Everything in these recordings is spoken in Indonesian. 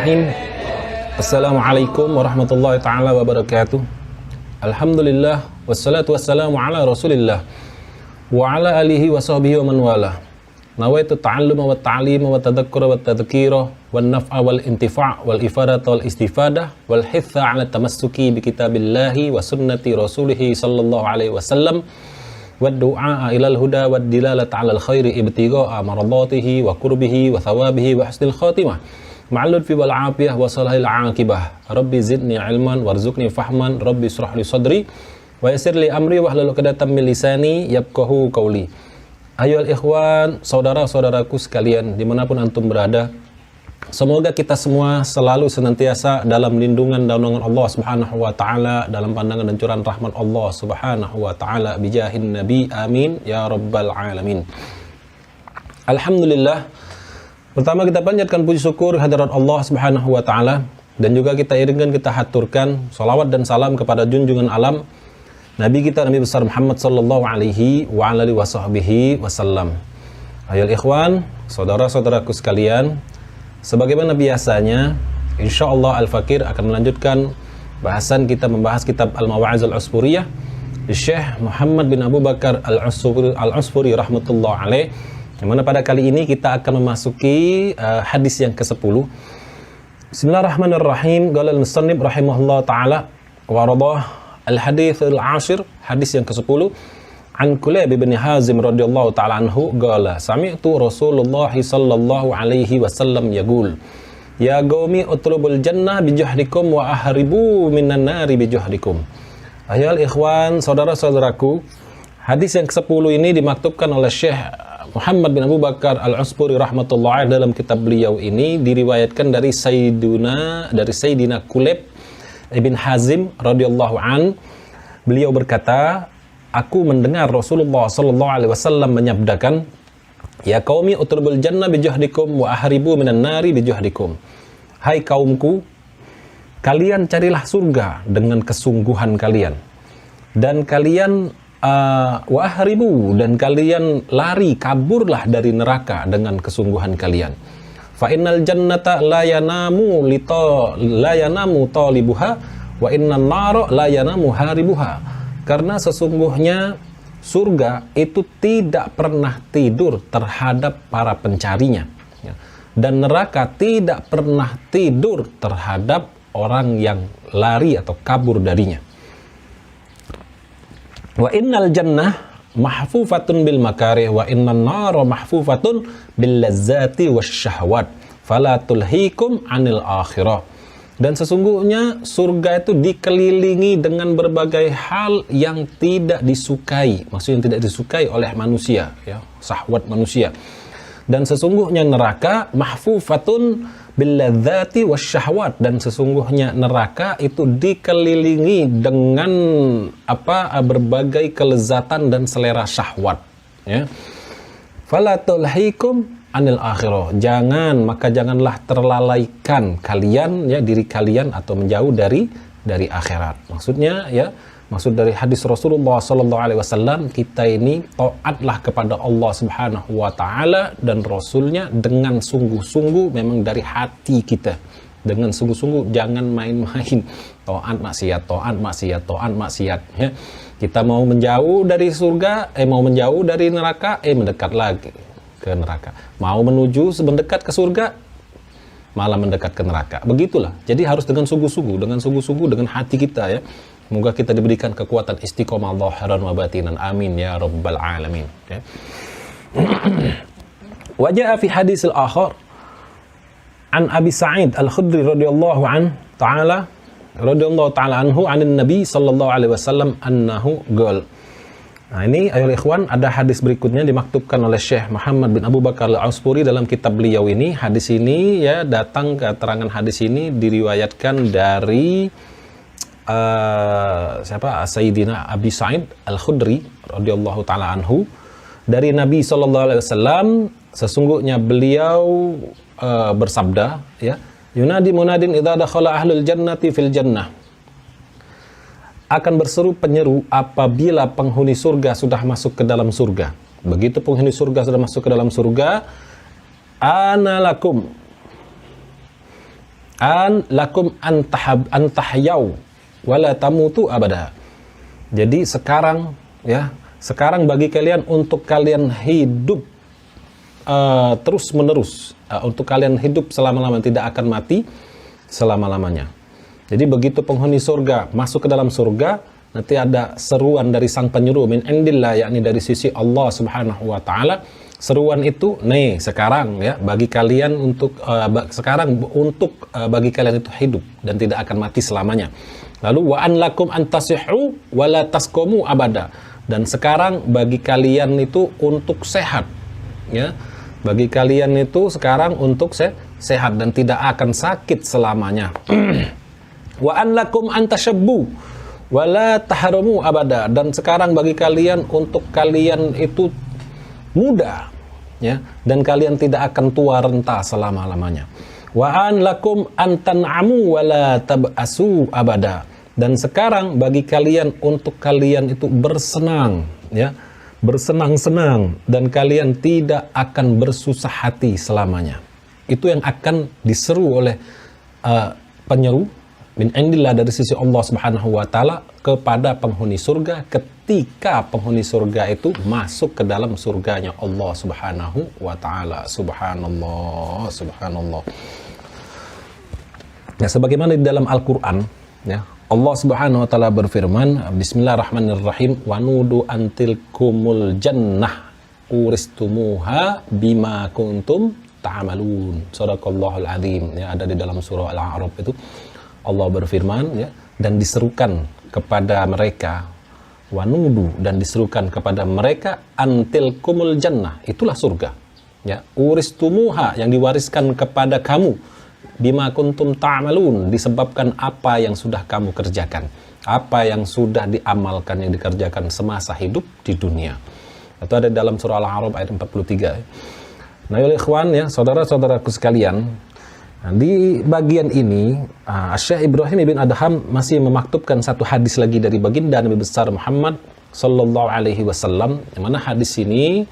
Bismillahirrahmanirrahim. Assalamualaikum warahmatullahi ta'ala wabarakatuh. Alhamdulillah wassalatu wassalamu ala rasulillah wa ala alihi wa sahbihi wa man wala. Nawaitu ta'alluma wa ta'lima wa tadhakkura wa tadhkira wa naf'a wal intifa' wal ifadata wal istifadah wal hitha ala tamassuki bi kitabillahi wa sunnati rasulihi sallallahu alaihi wasallam wa du'a ilal huda wa dilalata ala al khairi ibtigha'a maradatihi wa qurbihi wa thawabihi wa husnil khatimah ma'al lutfi wal afiyah wa salahil aqibah. Rabbi zidni ilman warzuqni fahman, Rabbi israh li sadri wa yassir li amri wahlul 'uqdatam min lisani yafqahu qawli. Ayohal ikhwan, saudara-saudaraku sekalian dimanapun antum berada, semoga kita semua selalu senantiasa dalam lindungan dan naungan Allah Subhanahu wa taala, dalam pandangan dan curahan rahmat Allah Subhanahu wa taala bijahin nabi, amin ya rabbal alamin. Alhamdulillah. Pertama kita panjatkan puji syukur hadirat Allah Subhanahu wa taala, dan juga kita iringkan, kita haturkan salawat dan salam kepada junjungan alam Nabi kita Nabi besar Muhammad sallallahu alaihi wa alihi wasahbihi wasallam. Ayol ikhwan, saudara-saudaraku sekalian, sebagaimana biasanya, insyaallah Al-Fakir akan melanjutkan bahasan kita membahas kitab Al-Mawa'iz Al-Usfuriyah Syekh Muhammad bin Abu Bakar Al-Usfuri rahmatullah alaih, yang mana pada kali ini kita akan memasuki hadis yang ke-10. Bismillahirrahmanirrahim. Qala al-musannif rahimahullah taala wa radah al-hadits al-ashir, hadis yang ke-10. An Kulayb bin Hazim radhiyallahu taala anhu qala sami'tu Rasulullah sallallahu alaihi wasallam yaqul ya qaumi utlubul jannah bi juhdikum wa ahribu minan nari bi juhdikum. Ayol ikhwan, saudara-saudaraku, hadis yang ke-10 ini dimaktubkan oleh Syekh Muhammad bin Abu Bakar Al-Usfuri rahmatullah dalam kitab beliau ini, diriwayatkan dari Sayyidina Kulayb ibn Hazim radhiyallahu an. Beliau berkata, aku mendengar Rasulullah sallallahu alaihi wasallam menyabdakan, ya qaumi utlubul jannah bi juhdikum wa ahribu minan nari bi juhdikum. Hai kaumku, kalian carilah surga dengan kesungguhan kalian, dan kalian wa ahribu, dan kalian lari, kaburlah dari neraka dengan kesungguhan kalian. Fa innal jannata la yanamu talibuha wa innan nara la yanamu haribuha. Karena sesungguhnya surga itu tidak pernah tidur terhadap para pencarinya, dan neraka tidak pernah tidur terhadap orang yang lari atau kabur darinya. Wa innal jannah mahfufatun bil makarih wa innan nara mahfufatun bil lazzati wasyahwat fala tulhikum anil akhirah. Dan sesungguhnya surga itu dikelilingi dengan berbagai hal yang tidak disukai, maksudnya tidak disukai oleh manusia, ya, syahwat manusia. Dan sesungguhnya neraka mahfufatun billadzati wasyahwat, dan sesungguhnya neraka itu dikelilingi dengan berbagai kelezatan dan selera syahwat, ya. Fala tulhikum anil akhirah, janganlah terlalaikan kalian, ya, diri kalian atau menjauh dari akhirat. Maksudnya, ya, maksud dari hadis Rasulullah sallallahu alaihi wasallam, kita ini taatlah kepada Allah Subhanahu wa taala dan Rasulnya dengan sungguh-sungguh, memang dari hati kita, dengan sungguh-sungguh, jangan main-main taat maksiat, ya. Kita mau menjauh dari surga, mau menjauh dari neraka, mendekat lagi ke neraka. Mau menuju mendekat ke surga, malah mendekat ke neraka. Begitulah. Jadi harus dengan sungguh-sungguh, dengan hati kita, ya. Semoga kita diberikan kekuatan istiqomah zahiran wa batinan. Amin ya rabbal alamin. Ya. Wa jaa fi hadis al-akhar an Abi Sa'id Al-Khudri radhiyallahu ta'ala anhu anin Nabi sallallahu alaihi wasallam annahu qala. Nah, ini ayolah ikhwan, ada hadis berikutnya dimaktubkan oleh Syekh Muhammad bin Abu Bakar Al-Usfuri dalam kitab beliau ini. Hadis ini, ya, datang keterangan hadis ini diriwayatkan dari Sayyidina Abi Sa'id Al-Khudri radhiyallahu taala anhu, dari Nabi sallallahu alaihi wasallam, sesungguhnya beliau bersabda, ya, yunadi munadin idza dakhala ahlul jannati fil jannah, akan berseru penyeru apabila penghuni surga sudah masuk ke dalam surga. Begitu penghuni surga sudah masuk ke dalam surga, ana lakum, an lakum antahyaw wala tamutu abada. Jadi sekarang ya, sekarang bagi kalian untuk kalian hidup terus menerus, untuk kalian hidup selama-lamanya, tidak akan mati selama-lamanya. Jadi begitu penghuni surga masuk ke dalam surga, nanti ada seruan dari sang penyeru min indillah, yakni dari sisi Allah Subhanahu wa taala. Seruan itu, nih sekarang ya, bagi kalian untuk bagi kalian itu hidup dan tidak akan mati selamanya. Lalu wa an lakum antasihu wala taskomu abada. Dan sekarang bagi kalian itu untuk sehat, ya. Bagi kalian itu sekarang untuk sehat dan tidak akan sakit selamanya. Wa an lakum antashabbu wala tahramu abada. Dan sekarang bagi kalian untuk kalian itu muda, ya, dan kalian tidak akan tua renta selama-lamanya. Wa an lakum antan'amu wala tab'asu abada. Dan sekarang bagi kalian untuk kalian itu bersenang, ya, bersenang-senang, dan kalian tidak akan bersusah hati selamanya. Itu yang akan diseru oleh penyeru min indillah dari sisi Allah Subhanahu wa taala kepada penghuni surga ketika penghuni surga itu masuk ke dalam surganya Allah Subhanahu wa taala. Subhanallah, subhanallah. Ya, sebagaimana di dalam Al-Qur'an, ya, Allah Subhanahu wa taala berfirman, bismillahirrahmanirrahim, wa nudu antilkumul jannah uristumuha bima kuntum ta'malun. Shadaqallahul azim. Ya, ada di dalam surah Al-A'raf itu Allah berfirman, ya, dan diserukan kepada mereka, wanudu, dan diserukan kepada mereka, antilkumul jannah, itulah surga, ya, uristumuha, yang diwariskan kepada kamu, bima kuntum ta'malun, disebabkan apa yang sudah kamu kerjakan, apa yang sudah diamalkan, yang dikerjakan semasa hidup di dunia. Itu ada dalam surah Al-A'raf ayat 43. Nah, ya ikhwan, ya, saudara-saudaraku sekalian, nah, di bagian ini Syekh Ibrahim ibn Adham masih memaktubkan satu hadis lagi dari baginda Nabi besar Muhammad sallallahu alaihi wasallam, yang mana hadis ini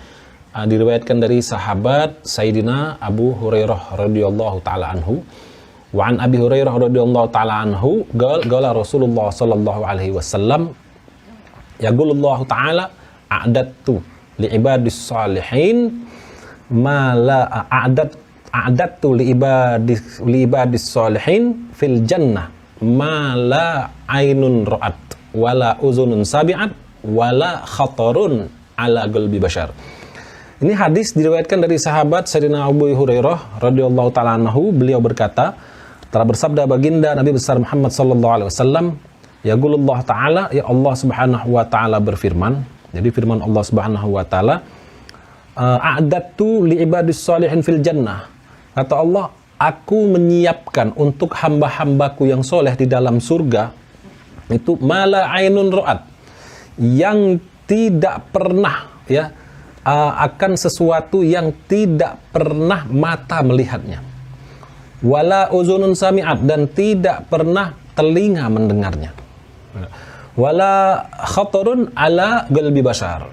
diriwayatkan dari sahabat Sayyidina Abu Hurairah radhiyallahu taala anhu. Wa an Abi Hurairah radhiyallahu taala anhu qala Rasulullah sallallahu alaihi wasallam, yaqulullahu taala a'dattu li ibadis salihin ma la a'dattu li ibadis salihin fil jannah ma la ainun ra'at wala uzunun sabi'at wala khatarun ala qalbi bashar. Ini hadis diriwayatkan dari sahabat Sayyidina Abu Hurairah radhiyallahu taala anhu. Beliau berkata, telah bersabda baginda Nabi besar Muhammad sallallahu alaihi wasallam, yaqulullah taala, ya Allah Subhanahu wa taala berfirman. Jadi firman Allah Subhanahu wa taala, a'dattu li ibadis salihin fil jannah. Kata Allah, aku menyiapkan untuk hamba-hambaku yang soleh di dalam surga itu mala ainun ra'at, yang tidak pernah, ya, akan sesuatu yang tidak pernah mata melihatnya, wala uzunun sami'at, dan tidak pernah telinga mendengarnya, wala khatarun ala qalbi bashar,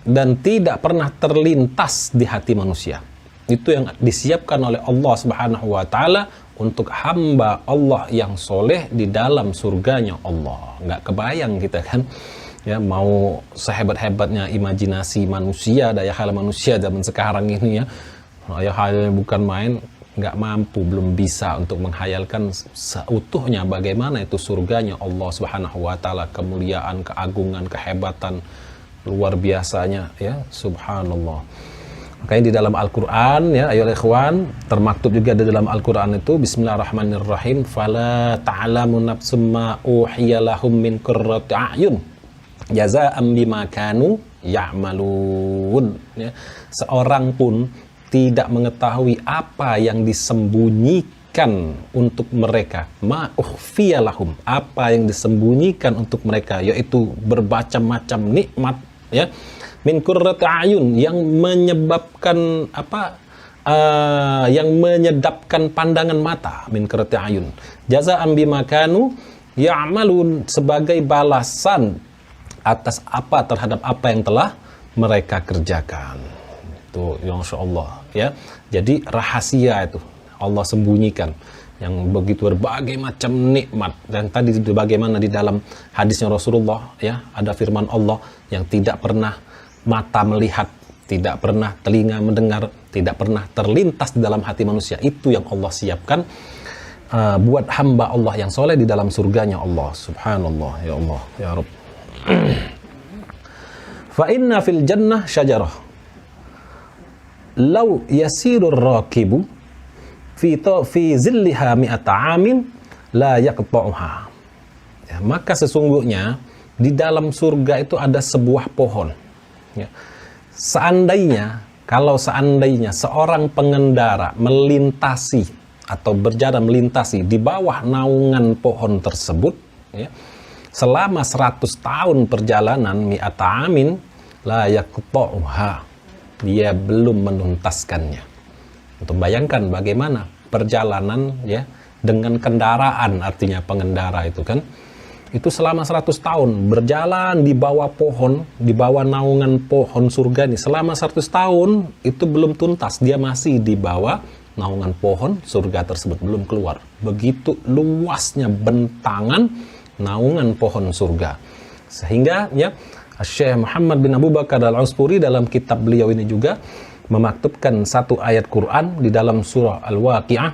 dan tidak pernah terlintas di hati manusia. Itu yang disiapkan oleh Allah Subhanahu wa taala untuk hamba Allah yang soleh di dalam surganya Allah. Nggak kebayang kita kan, ya, mau sehebat-hebatnya imajinasi manusia, daya khayal manusia zaman sekarang ini, ya, daya khayalnya bukan main, nggak mampu, belum bisa untuk menghayalkan seutuhnya bagaimana itu surganya Allah Subhanahu wa taala, kemuliaan, keagungan, kehebatan luar biasanya, ya, subhanallah. Makanya di dalam Al-Qur'an, ya, ayolah ikhwan, termaktub juga di dalam Al-Qur'an itu bismillahirrahmanirrahim, fala ta'lamu nafsum ma uhiya lahum min qurrati a'yun jazaa'an bima kanu ya'malun, ya. Seorang pun tidak mengetahui apa yang disembunyikan untuk mereka, ma ukhfiya lahum, apa yang disembunyikan untuk mereka, yaitu bermacam-macam nikmat, ya, min qurrati a'yun, yang menyebabkan apa, yang menyedapkan pandangan mata, min qurrati a'yun, jazaa'an bima kanu ya'malun, sebagai balasan atas apa, terhadap apa yang telah mereka kerjakan. Itu insya Allah, ya. Jadi rahasia itu Allah sembunyikan, yang begitu berbagai macam nikmat. Dan tadi bagaimana di dalam hadisnya Rasulullah, ya, ada firman Allah yang tidak pernah mata melihat, tidak pernah telinga mendengar, tidak pernah terlintas di dalam hati manusia. Itu yang Allah siapkan buat hamba Allah yang soleh di dalam surganya Allah. Subhanallah, ya Allah, ya Rabb. Fa inna fil jannah syajarah law yasirur rakibu fi zilliha mi'ata amin la yaqta'uha. Ya, maka sesungguhnya di dalam surga itu ada sebuah pohon. Ya. Kalau seandainya seorang pengendara melintasi atau berjalan melintasi di bawah naungan pohon tersebut, ya, selama 100 tahun perjalanan mi'ata amin la yaqta'uha, dia belum menuntaskannya. Untuk bayangkan bagaimana perjalanan, ya, dengan kendaraan, artinya pengendara itu kan, itu selama 100 tahun berjalan di bawah pohon, di bawah naungan pohon surga ini selama 100 tahun itu belum tuntas, dia masih di bawah naungan pohon surga tersebut, belum keluar. Begitu luasnya bentangan naungan pohon surga. Sehingga, ya, Syekh Muhammad bin Abu Bakar Al-Usfuri dalam kitab beliau ini juga memaktubkan satu ayat Quran di dalam surah Al-Waqi'ah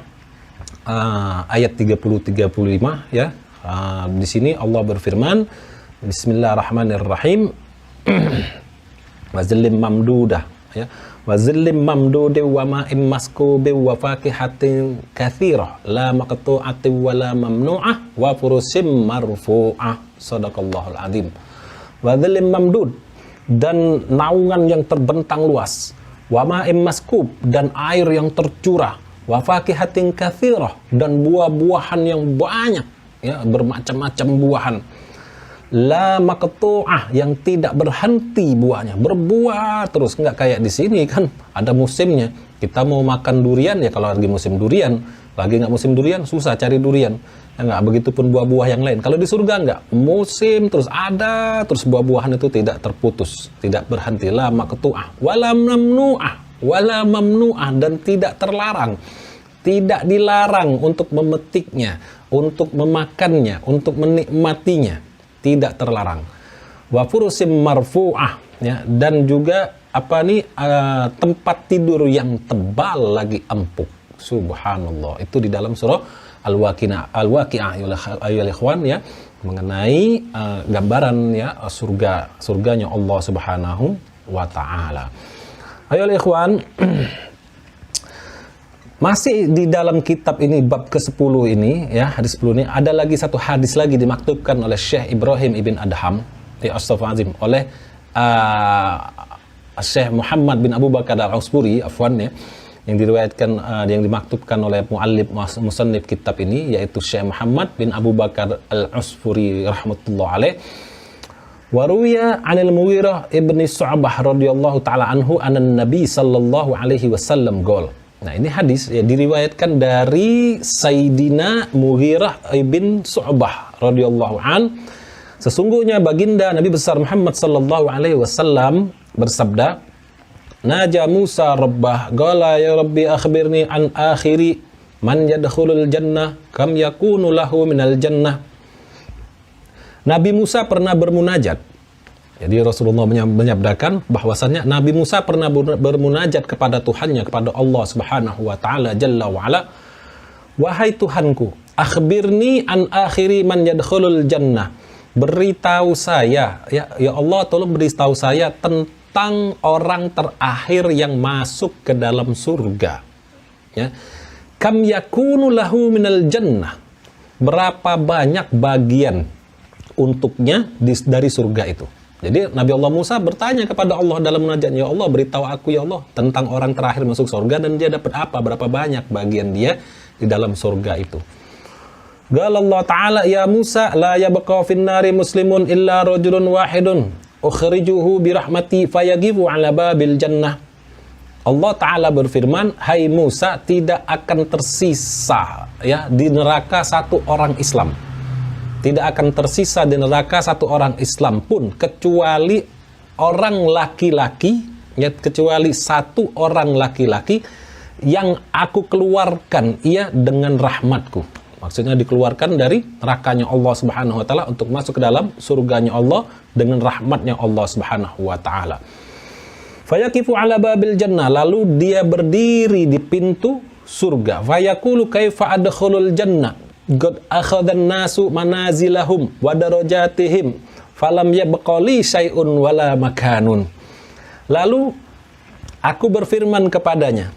ayat 30-35, ya. Di sini Allah berfirman, Bismillahirrahmanirrahim. Wa zillim mamdudah, ya. Wa zillim mamdudah wa ma'im maskubih wa fakihatin katsirah la maqtu'atin wa la mamnu'ah wa furusim marfu'ah. Shadaqallahul azim. Wa zillim mamdud, dan naungan yang terbentang luas, wa ma'im maskub, dan air yang tercurah, wa fakihatin katsirah, dan buah-buahan yang banyak, ya, bermacam-macam buahan, la maqtu'ah, yang tidak berhenti buahnya, berbuah terus, nggak kayak di sini kan ada musimnya. Kita mau makan durian, ya kalau lagi musim durian, lagi nggak musim durian susah cari durian, ya nggak, begitupun buah-buah yang lain. Kalau di surga nggak, musim terus ada, terus buah-buahan itu tidak terputus, tidak berhenti. La maqtu'ah wala mamnu'ah, dan tidak terlarang, tidak dilarang untuk memetiknya, untuk memakannya, untuk menikmatinya, tidak terlarang. Wa furusim marfu'ah, ya, dan juga tempat tidur yang tebal lagi empuk. Subhanallah. Itu di dalam surah Al-Waqi'ah, ayyuhal ikhwan, ya, mengenai gambaran, ya, surganya Allah Subhanahu wa taala. Ayyuhal ikhwan, masih di dalam kitab ini bab ke-10 ini, ya, hadis 10 ini, ada lagi satu hadis lagi dimaktubkan oleh Syekh Ibrahim ibn Adham, Astaghfirullahaladzim, oleh Syekh Muhammad bin Abu Bakar Al-Usfuri, afwan, ya, yang diriwayatkan, yang dimaktubkan oleh muallif musannif kitab ini, yaitu Syekh Muhammad bin Abu Bakar Al-Usfuri rahmatullah alaih. Waruya 'anil Mughirah ibni Syu'bah radhiyallahu taala anhu anan Nabi sallallahu alaihi wasallam qol. Nah, ini hadis, ya, diriwayatkan dari Sayyidina Mughirah ibn Syu'bah radhiyallahu an. Sesungguhnya baginda Nabi besar Muhammad sallallahu alaihi wasallam bersabda, Naja Musa rabbah qala ya rabbi akhbirni an akhiri man yadkhulul jannah kam yakunu lahu minal jannah. Nabi Musa pernah bermunajat. Jadi Rasulullah menyabdakan bahwasannya Nabi Musa pernah bermunajat kepada Tuhannya, kepada Allah Subhanahu wa taala jalla wa ala. Wahai Tuhanku, akhbirni an akhiri man yadkhulul jannah. Beritahu saya, ya Allah, tolong beritahu saya tentang orang terakhir yang masuk ke dalam surga. Ya. Kam yakunu lahu minal jannah. Berapa banyak bagian untuknya dari surga itu. Jadi Nabi Allah Musa bertanya kepada Allah dalam munajatnya, ya Allah, beritahu aku, ya Allah, tentang orang terakhir masuk surga dan dia dapat apa, berapa banyak bagian dia di dalam surga itu. Qala Allah Ta'ala, ya Musa, la yabqa fin nari muslimun illa rajulun wahidun ukhrijuhu birahmati fayagifu ala babil jannah. Allah Ta'ala berfirman, hai Musa, tidak akan tersisa, ya, di neraka satu orang Islam. Tidak akan tersisa di neraka satu orang Islam pun, kecuali orang laki-laki, ya, kecuali satu orang laki-laki yang aku keluarkan ia dengan rahmatku. Maksudnya dikeluarkan dari nerakanya Allah Subhanahu wa taala untuk masuk ke dalam surganya Allah dengan rahmatnya Allah Subhanahu wa taala. Fayaqifu ala babil jannah, lalu dia berdiri di pintu surga. Fayaqulu kaifa adkhulul jannah? Qad akhadhan nasu manazilahum wa darajatihim falam yabqa li syai'un wala makanun. Lalu aku berfirman kepadanya,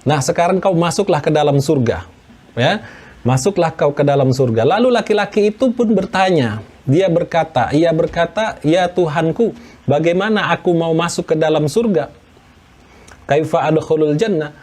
nah sekarang kau masuklah ke dalam surga, ya. Masuklah kau ke dalam surga. Lalu laki-laki itu pun bertanya. Ia berkata, ya Tuhanku, bagaimana aku mau masuk ke dalam surga? Kaifa adkhulul jannah?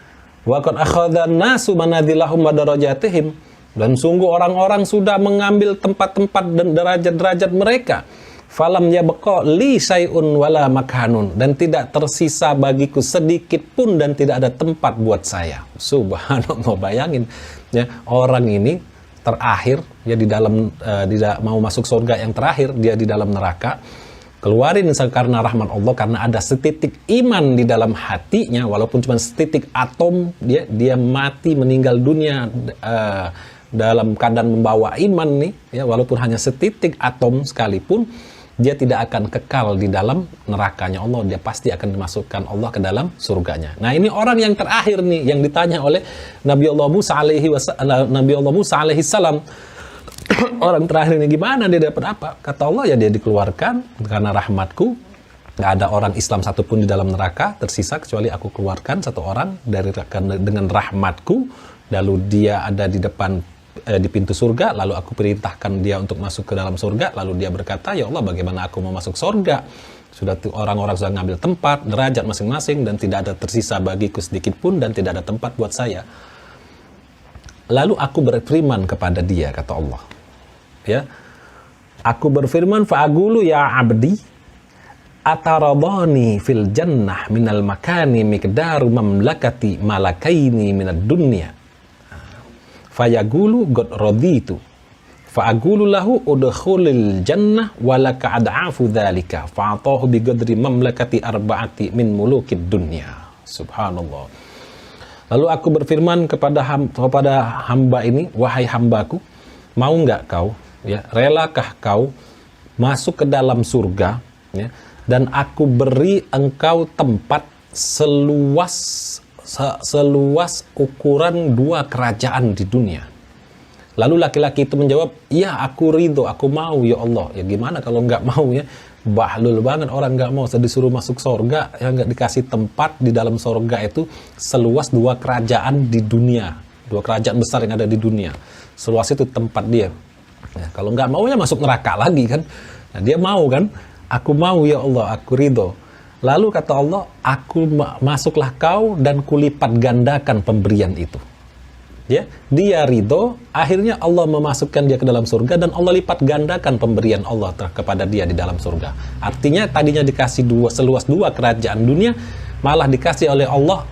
Wa qad akhadhan nasu manazilahum wa darajatihim. Dan sungguh orang-orang sudah mengambil tempat-tempat dan derajat-derajat mereka. Falam yabqa li syai'un wala makanun, dan tidak tersisa bagiku sedikit pun dan tidak ada tempat buat saya. Subhanallah, bayangin ya, orang ini terakhir ya di dalam tidak mau masuk surga yang terakhir, dia di dalam neraka. Keluarin karena rahmat Allah, karena ada setitik iman di dalam hatinya, walaupun cuma setitik atom, dia mati meninggal dunia dalam keadaan membawa iman nih ya, walaupun hanya setitik atom sekalipun, dia tidak akan kekal di dalam nerakanya Allah, dia pasti akan dimasukkan Allah ke dalam surganya. Nah, ini orang yang terakhir nih yang ditanya oleh Nabi Allah Musa alaihi salam. Orang terakhir ini gimana, dia dapat apa? Kata Allah, ya dia dikeluarkan karena rahmatku. Gak ada orang Islam satupun di dalam neraka tersisa kecuali aku keluarkan satu orang dari dengan rahmatku. Lalu dia ada di depan di pintu surga, lalu aku perintahkan dia untuk masuk ke dalam surga. Lalu dia berkata, ya Allah, bagaimana aku mau masuk surga? Sudah orang-orang sudah ngambil tempat, derajat masing-masing, dan tidak ada tersisa bagiku sedikit pun, dan tidak ada tempat buat saya. Lalu aku berfirman kepada dia, kata Allah, ya, aku berfirman, fa'agulu ya abdi ataradani fil jannah minal makani miqdaru mamlakati malakaini minad dunya. Fayagulu god raditu fa'agulu lahu udkhulil jannah walaka ad'afu dzalika fa'atahu biqadri mamlakati arba'ati min mulukid dunya. Subhanallah. Lalu aku berfirman kepada hamba ini, wahai hambaku, mau enggak kau, ya, relakah kau masuk ke dalam surga, ya, dan aku beri engkau tempat seluas ukuran 2 kerajaan di dunia. Lalu laki-laki itu menjawab, ya aku ridho, aku mau ya Allah. Ya gimana kalau nggak mau ya? Bahlul banget orang nggak mau, disuruh masuk surga, ya nggak dikasih tempat di dalam surga itu seluas 2 kerajaan di dunia. 2 kerajaan besar yang ada di dunia. Seluas itu tempat dia. Ya, kalau nggak mau ya masuk neraka lagi kan. Nah, dia mau kan? Aku mau ya Allah, aku ridho. Lalu kata Allah, aku masuklah kau dan kulipat gandakan pemberian itu. Ya, dia ridho, akhirnya Allah memasukkan dia ke dalam surga dan Allah lipat gandakan pemberian Allah kepada dia di dalam surga. Artinya tadinya dikasih seluas 2 kerajaan dunia, malah dikasih oleh Allah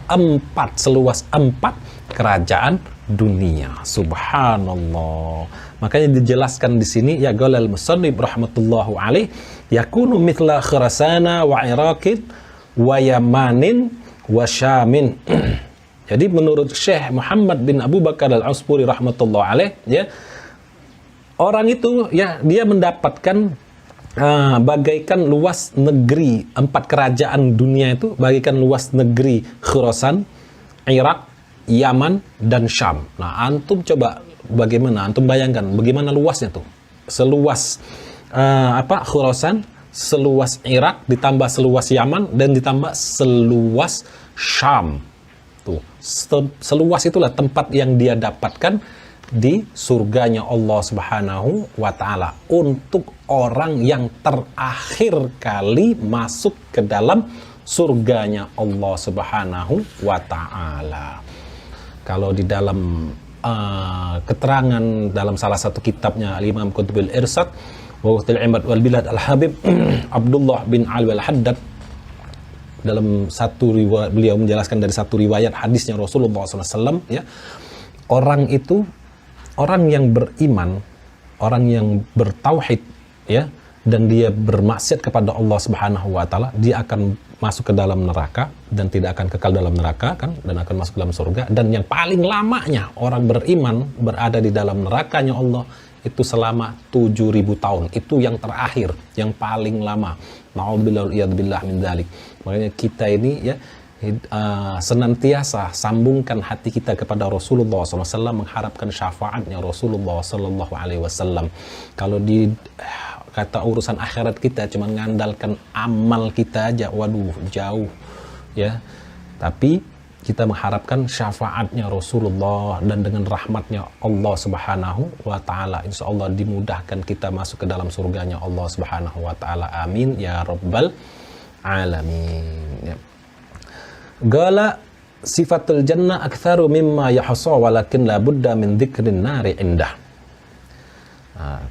seluas 4 kerajaan dunia. Subhanallah. Makanya dijelaskan di sini, ya qalal musannif rahmatullahu alaih, yakunu mithla khurasana wa iraqin wa yamanin wa syamin. Jadi menurut Syekh Muhammad bin Abu Bakar al-Uspuri rahmatullah alaih, ya, orang itu ya dia mendapatkan bagaikan luas negeri 4 kerajaan dunia itu, bagaikan luas negeri Khurasan, Irak, Yaman dan Syam. Nah, antum coba bagaimana, antum bayangkan bagaimana luasnya tuh. Seluas Khurasan, seluas Irak, ditambah seluas Yaman, dan ditambah seluas Syam. Tuh, seluas itulah tempat yang dia dapatkan di surganya Allah Subhanahu wa ta'ala untuk orang yang terakhir kali masuk ke dalam surganya Allah Subhanahu wa ta'ala. Kalau di dalam keterangan dalam salah satu kitabnya Al-Imam Qutbil Irsad wa Waqtil Imad wal Bilad Al-Habib Abdullah bin Ali Al-Haddad, dalam satu riwayat beliau menjelaskan dari satu riwayat hadisnya Rasulullah SAW, ya, orang itu orang yang beriman, orang yang bertauhid, ya, dan dia bermaksiat kepada Allah Subhanahu wa taala, dia akan masuk ke dalam neraka dan tidak akan kekal dalam neraka kan, dan akan masuk dalam surga. Dan yang paling lamanya orang beriman berada di dalam nerakanya Allah itu selama 7.000 tahun. Itu yang terakhir, yang paling lama. Na'udzubillah min dzalik. Makanya kita ini ya senantiasa sambungkan hati kita kepada Rasulullah SAW, mengharapkan syafaatnya Rasulullah SAW. Kalau di kata urusan akhirat kita cuma mengandalkan amal kita aja, waduh jauh ya. Tapi kita mengharapkan syafaatnya Rasulullah, dan dengan rahmatnya Allah Subhanahu wa taala insya Allah dimudahkan kita masuk ke dalam surganya Allah Subhanahu wa taala. Amin ya rabbal alamin ya. Gala sifatul jannah aktsaru mimma yahsa walakin la budda min dzikrin nari indah.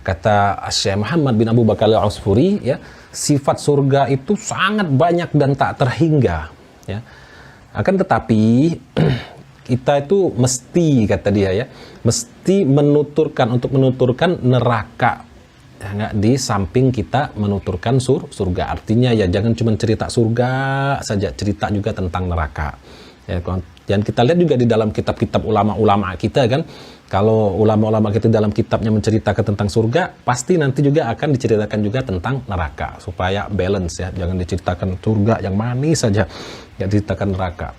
Kata Syekh Muhammad bin Abu Bakar Al-Usfuri ya, sifat surga itu sangat banyak dan tak terhingga ya. Akan tetapi kita itu mesti, kata dia ya, mesti untuk menuturkan neraka ya, di samping kita menuturkan surga. Artinya ya jangan cuma cerita surga saja, cerita juga tentang neraka ya. Dan kita lihat juga di dalam kitab-kitab ulama-ulama kita kan, kalau ulama-ulama kita dalam kitabnya menceritakan tentang surga, pasti nanti juga akan diceritakan juga tentang neraka, supaya balance ya, jangan diceritakan surga yang manis saja, ya diceritakan neraka.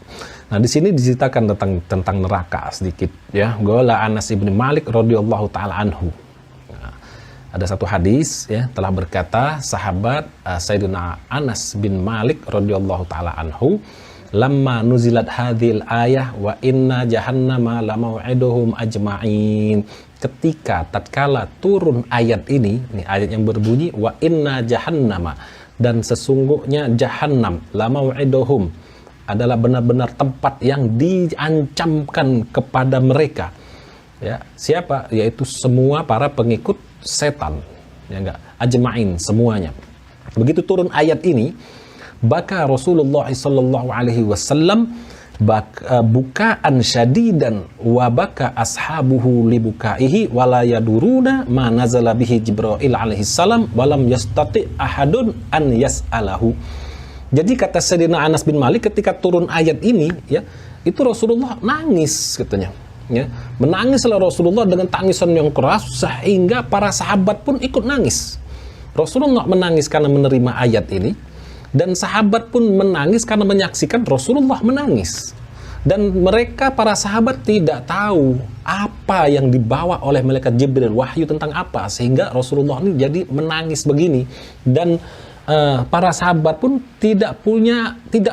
Nah di sini diceritakan tentang neraka sedikit ya. Qala Anas bin Malik radhiyallahu taala anhu. Nah, ada satu hadis ya, telah berkata sahabat Sayyidina Anas bin Malik radhiyallahu taala anhu, lamma nuzilat hadhil ayah wa inna jahannama lamau'iduhum ajma'in. Ketika tatkala turun ayat ini ayat yang berbunyi wa inna jahannama, dan sesungguhnya jahannam lamau'iduhum adalah benar-benar tempat yang diancamkan kepada mereka ya. Siapa? Yaitu semua para pengikut setan ya, enggak ajma'in semuanya. Begitu turun ayat ini, baka Rasulullah sallallahu alaihi wasallam bukaan syadidan wa baka ashabuhu libukaihi wala yaduruna ma nazala bihi Jibril alaihi salam walam yastati ahadun an yas'alahu. Jadi kata Sayyidina Anas bin Malik, ketika turun ayat ini ya, itu Rasulullah nangis katanya ya. Menangislah Rasulullah dengan tangisan yang keras sehingga para sahabat pun ikut nangis. Rasulullah menangis karena menerima ayat ini, dan sahabat pun menangis karena menyaksikan Rasulullah menangis. Dan mereka, para sahabat, tidak tahu apa yang dibawa oleh malaikat Jibril, wahyu tentang apa, sehingga Rasulullah ini jadi menangis begini. Dan para sahabat pun tidak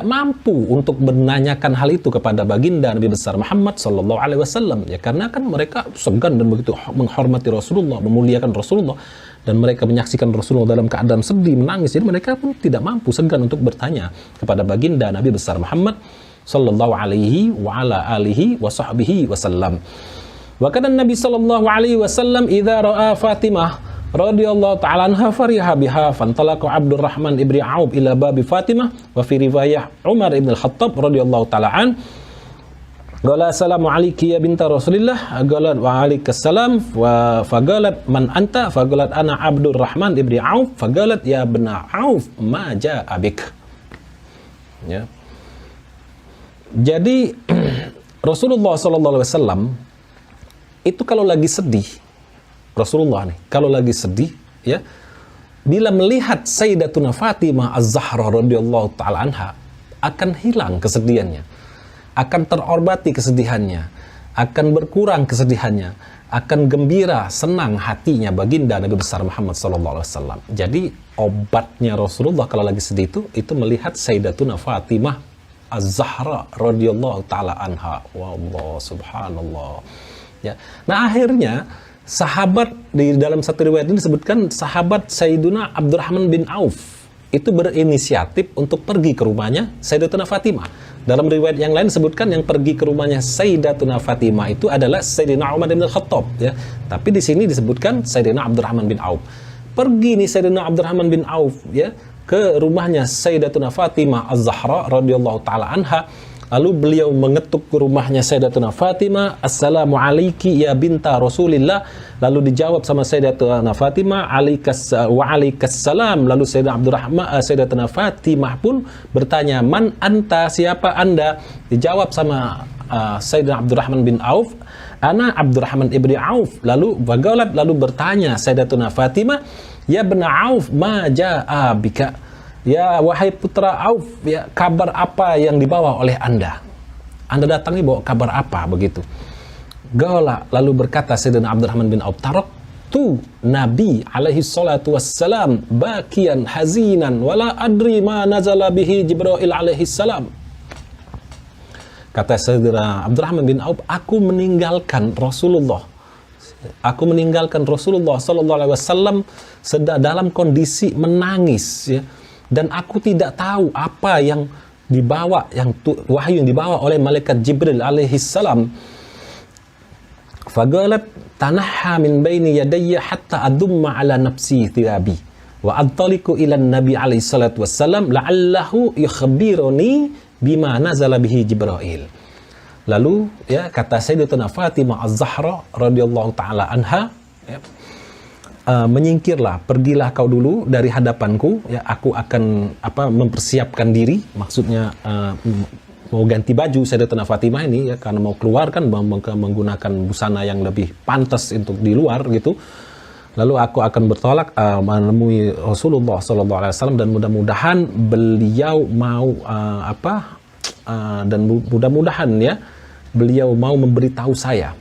mampu untuk menanyakan hal itu kepada baginda Nabi besar Muhammad sallallahu alaihi wasallam ya, karena kan mereka segan dan begitu menghormati Rasulullah, memuliakan Rasulullah, dan mereka menyaksikan Rasulullah dalam keadaan sedih, menangis. Jadi mereka pun tidak mampu, segan untuk bertanya kepada baginda Nabi besar Muhammad sallallahu alaihi wa ala alihi wa sahbihi wasallam. Wa kana Nabi sallallahu alaihi wasallam idza ra'a Fatimah radhiyallahu ta'ala anha fariha biha fantalaqa Abdurrahman ibn Auf ila babi Fatimah wa fi riwayah Umar ibn al-Khattab radhiyallahu ta'ala an qala assalamu alayki ya binta Rasulillah qalat wa alaikassalam wa faqalat man anta faqalat ana Abdurrahman ibn Auf faqalat ya ibn Auf ma ja'a bik ya. Jadi Rasulullah sallallahu alaihi wasallam itu kalau lagi sedih, Rasulullah nih kalau lagi sedih ya, bila melihat Sayyidatuna Fatimah Az-Zahra radhiyallahu taala anha, akan hilang kesedihannya, akan terobati kesedihannya, akan berkurang kesedihannya, akan gembira, senang hatinya baginda Nabi besar Muhammad sallallahu alaihi wasallam. Jadi obatnya Rasulullah kalau lagi sedih itu melihat Sayyidatuna Fatimah Az-Zahra radhiyallahu taala anha. Wallah subhanallah. Ya. Nah, akhirnya sahabat, di dalam satu riwayat ini disebutkan sahabat Sayyiduna Abdurrahman bin Auf itu berinisiatif untuk pergi ke rumahnya Sayyidatuna Fatimah. Dalam riwayat yang lain disebutkan yang pergi ke rumahnya Sayyidatuna Fatimah itu adalah Sayyidina Umar bin Al-Khattab ya. Tapi di sini disebutkan Sayyidina Abdurrahman bin Auf. Pergi nih Sayyidina Abdurrahman bin Auf ya ke rumahnya Sayyidatuna Fatimah Az-Zahra radhiyallahu taala anha, Lalu beliau mengetuk ke rumahnya Sayyidatuna Fatimah, "Assalamu alayki ya binta Rasulillah." Lalu dijawab sama Sayyidatuna Fatimah, "Wa alaikassalam." Lalu Sayyidatuna Fatimah pun bertanya, "Man anta?" Siapa Anda? Dijawab sama Sayyidina Abdurrahman bin Auf, "Ana Abdurrahman ibni Auf." Lalu Bagaulat lalu bertanya Sayyidatuna Fatimah, "Ya bena Auf, ma ja'a bika?" Ya wahai putra Auf, ya kabar apa yang dibawa oleh Anda? Anda datang ini bawa kabar apa begitu? Gaula lalu berkata Sayyidina Abdurrahman bin Auf, "Taraktu Nabi alaihi salatu wassalam bakian hazinan wala adri ma nazala bihi Jibril alaihi salam." Kata Sayyidina Abdurrahman bin Auf, aku meninggalkan Rasulullah sallallahu alaihi wasallam dalam kondisi menangis, ya. Dan aku tidak tahu apa yang dibawa, wahyu yang dibawa oleh malaikat Jibril alaihi salam. Fagalat tanaha min baini yadayya hatta adumma ala nafsi thiyabi wa antaliku ila nabi alaihi salatu wassalam la'allahu yukhbiruni bima nazala bihi Jibril. Lalu ya kata Sayyidatuna Fatimah Az-Zahra radhiyallahu taala anha, ya, menyingkirlah, pergilah kau dulu dari hadapanku, ya, aku akan mempersiapkan diri, maksudnya mau ganti baju Sayyidatuna Fatimah ini, ya, karena mau keluar kan menggunakan busana yang lebih pantas untuk di luar gitu. Lalu aku akan bertolak menemui Rasulullah sallallahu alaihi wasallam dan mudah-mudahan beliau mau dan mudah-mudahan ya beliau mau memberitahu saya,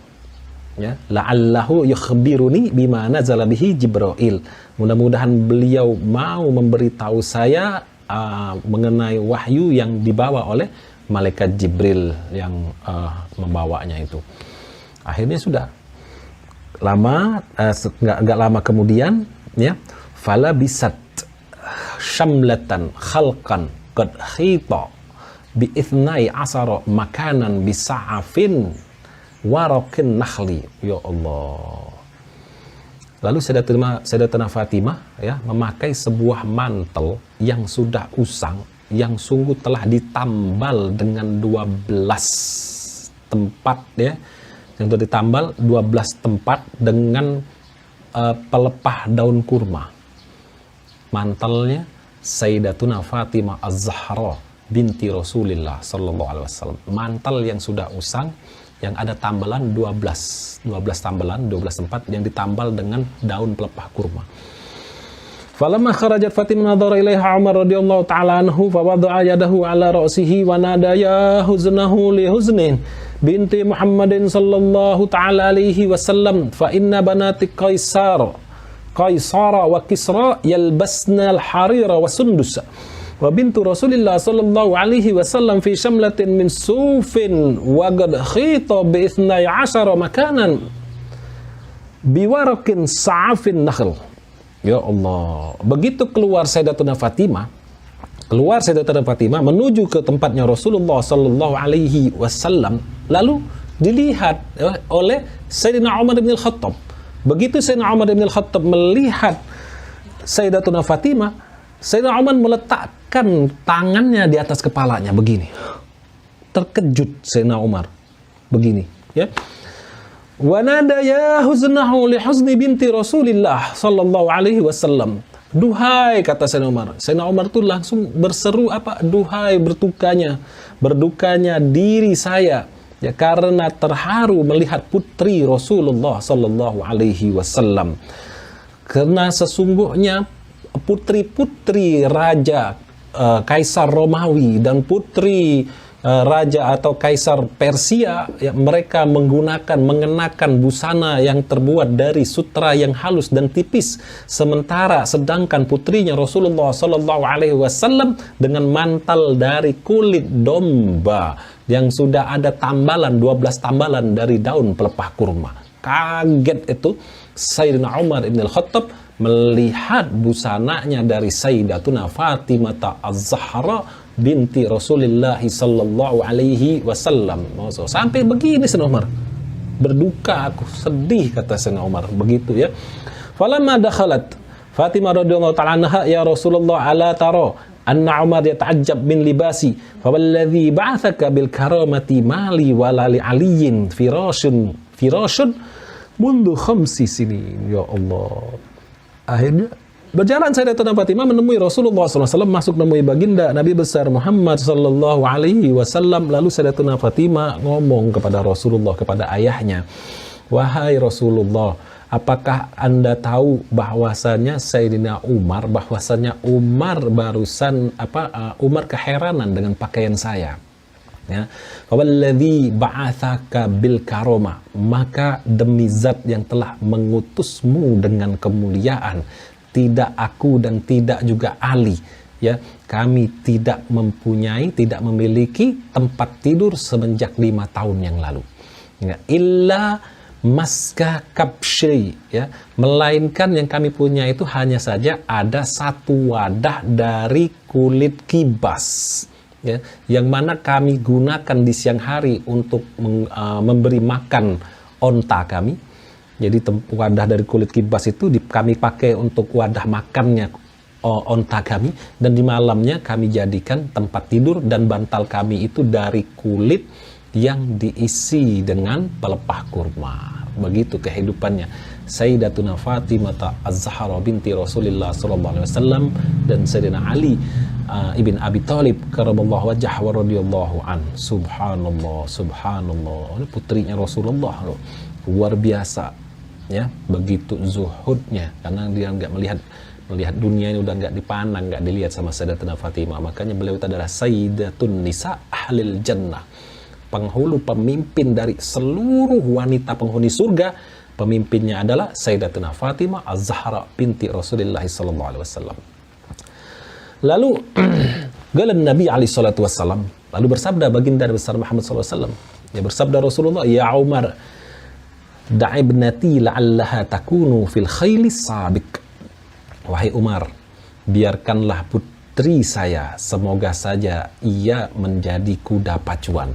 ya, la'allahu yukhbiruni bima nazala bihi Jibril. Mudah-mudahan beliau mau memberitahu saya mengenai wahyu yang dibawa oleh malaikat Jibril yang membawanya itu. Akhirnya sudah nggak lama kemudian, ya, fala bisat syamlatan khalqan qad khita bi ithnai asara makanan bisa'afin warakin nakhli. Ya Allah. Lalu Sayyidatuna Fatimah, ya, memakai sebuah mantel yang sudah usang, yang sungguh telah ditambal dengan 12 tempat, ya, yang sudah ditambal 12 tempat dengan pelepah daun kurma. Mantelnya Sayyidatuna Fatimah Az-Zahra binti Rasulillah sallallahu alaihi wasallam. Mantel yang sudah usang, yang ada tambalan 12 tempat yang ditambal dengan daun pelepah kurma. Falamma kharajat Fatimah nadhara ilaiha Umar radhiyallahu ta'ala anhu fa wada'a yadahu ala ra'sihi wa nada ya huznahu li huznin binti Muhammadin sallallahu ta'ala alaihi wasallam fa inna banati Qaisara wa Kisra yalbasna al-harira wa sundusa wa bintu Rasulillah sallallahu alaihi wasallam fi syamlatin min sufin wa qad khita bi 12 makanan biwarakin sa'afin nakhl. Ya Allah, begitu keluar Sayyidatuna Fatimah menuju ke tempatnya Rasulullah sallallahu alaihi wasallam, lalu dilihat oleh Sayyidina Umar bin Al-Khattab. Begitu Sayyidina Umar bin Al-Khattab melihat Sayyidatuna Fatimah, Sayyidina Umar meletakkan tangannya di atas kepalanya begini. Terkejut Sayyidina Umar begini, ya. Wa nada ya huznahu li huzni binti Rasulillah sallallahu alaihi wasallam. Duhai, kata Sayyidina Umar. Sayyidina Umar itu langsung berseru duhai, berdukanya diri saya, ya, karena terharu melihat putri Rasulullah sallallahu alaihi wasallam. Karena sesungguhnya putri-putri raja kaisar Romawi dan putri raja atau kaisar Persia, ya, mereka mengenakan busana yang terbuat dari sutra yang halus dan tipis, sedangkan putrinya Rasulullah sallallahu alaihi wasallam dengan mantel dari kulit domba yang sudah ada 12 tambalan dari daun pelepah kurma. Kaget itu Sayyidina Umar ibn Al-Khattab melihat busananya dari Sayyidatuna Fatimah Az-Zahra binti Rasulullah sallallahu alaihi wasallam. Sampai begini Sayyidina Umar, berduka aku, sedih, kata Sayyidina Umar begitu, ya. Falamma dakhalat Fatimah radhiyallahu ta'ala anha, ya Rasulullah ala tara anna Umar yata'ajjab min libasi fa walladhi ba'athaka bil karamati mali wa li aliyin firashun mundu khamsi sinin. Ya Allah. Akhirnya berjalan Sayyidatuna Fatimah menemui Rasulullah SAW, masuk menemui baginda Nabi besar Muhammad sallallahu alaihi wasallam. Lalu Sayyidatuna Fatimah ngomong kepada Rasulullah, kepada ayahnya, wahai Rasulullah, apakah Anda tahu bahwasanya Sayyidina Umar, barusan Umar keheranan dengan pakaian saya. Ya, walladzi ba'atsaka bil karomah, maka demi zat yang telah mengutusmu dengan kemuliaan, tidak aku dan tidak juga Ali, ya, kami tidak memiliki tempat tidur semenjak 5 tahun yang lalu. Ya, illa maska kapsyi, ya, melainkan yang kami punya itu hanya saja ada satu wadah dari kulit kibas, ya, yang mana kami gunakan di siang hari untuk memberi makan onta kami. Jadi wadah dari kulit kibas itu kami pakai untuk wadah makannya onta kami, dan di malamnya kami jadikan tempat tidur, dan bantal kami itu dari kulit yang diisi dengan pelepah kurma. Begitu kehidupannya Sayyidatuna Fatimah Az-Zahra binti Rasulullah sallallahu alaihi wasallam dan Sayyidina Ali ibn Abi Thalib karramallahu wajhah wa radhiyallahu an. Subhanallah, subhanallah. Ini putrinya Rasulullah loh. Luar biasa, ya, begitu zuhudnya, karena dia nggak melihat dunia ini udah nggak dipandang, nggak dilihat sama Sayyidatuna Fatimah. Makanya beliau itu adalah Sayyidatun Nisa Ahlil Jannah, penghulu pemimpin dari seluruh wanita penghuni surga. Pemimpinnya adalah Sayyidatuna Fatimah Az-Zahra binti Rasulullah sallallahu alaihi wasallam. Lalu qala Nabi alaihi salatu wasallam, lalu bersabda baginda besar Muhammad sallallahu alaihi wasallam, ya, bersabda Rasulullah, ya Umar, da'i ibnati la'allaha takunu fil khayli sabiq. Wahai Umar, biarkanlah putri saya, semoga saja ia menjadi kuda pacuan.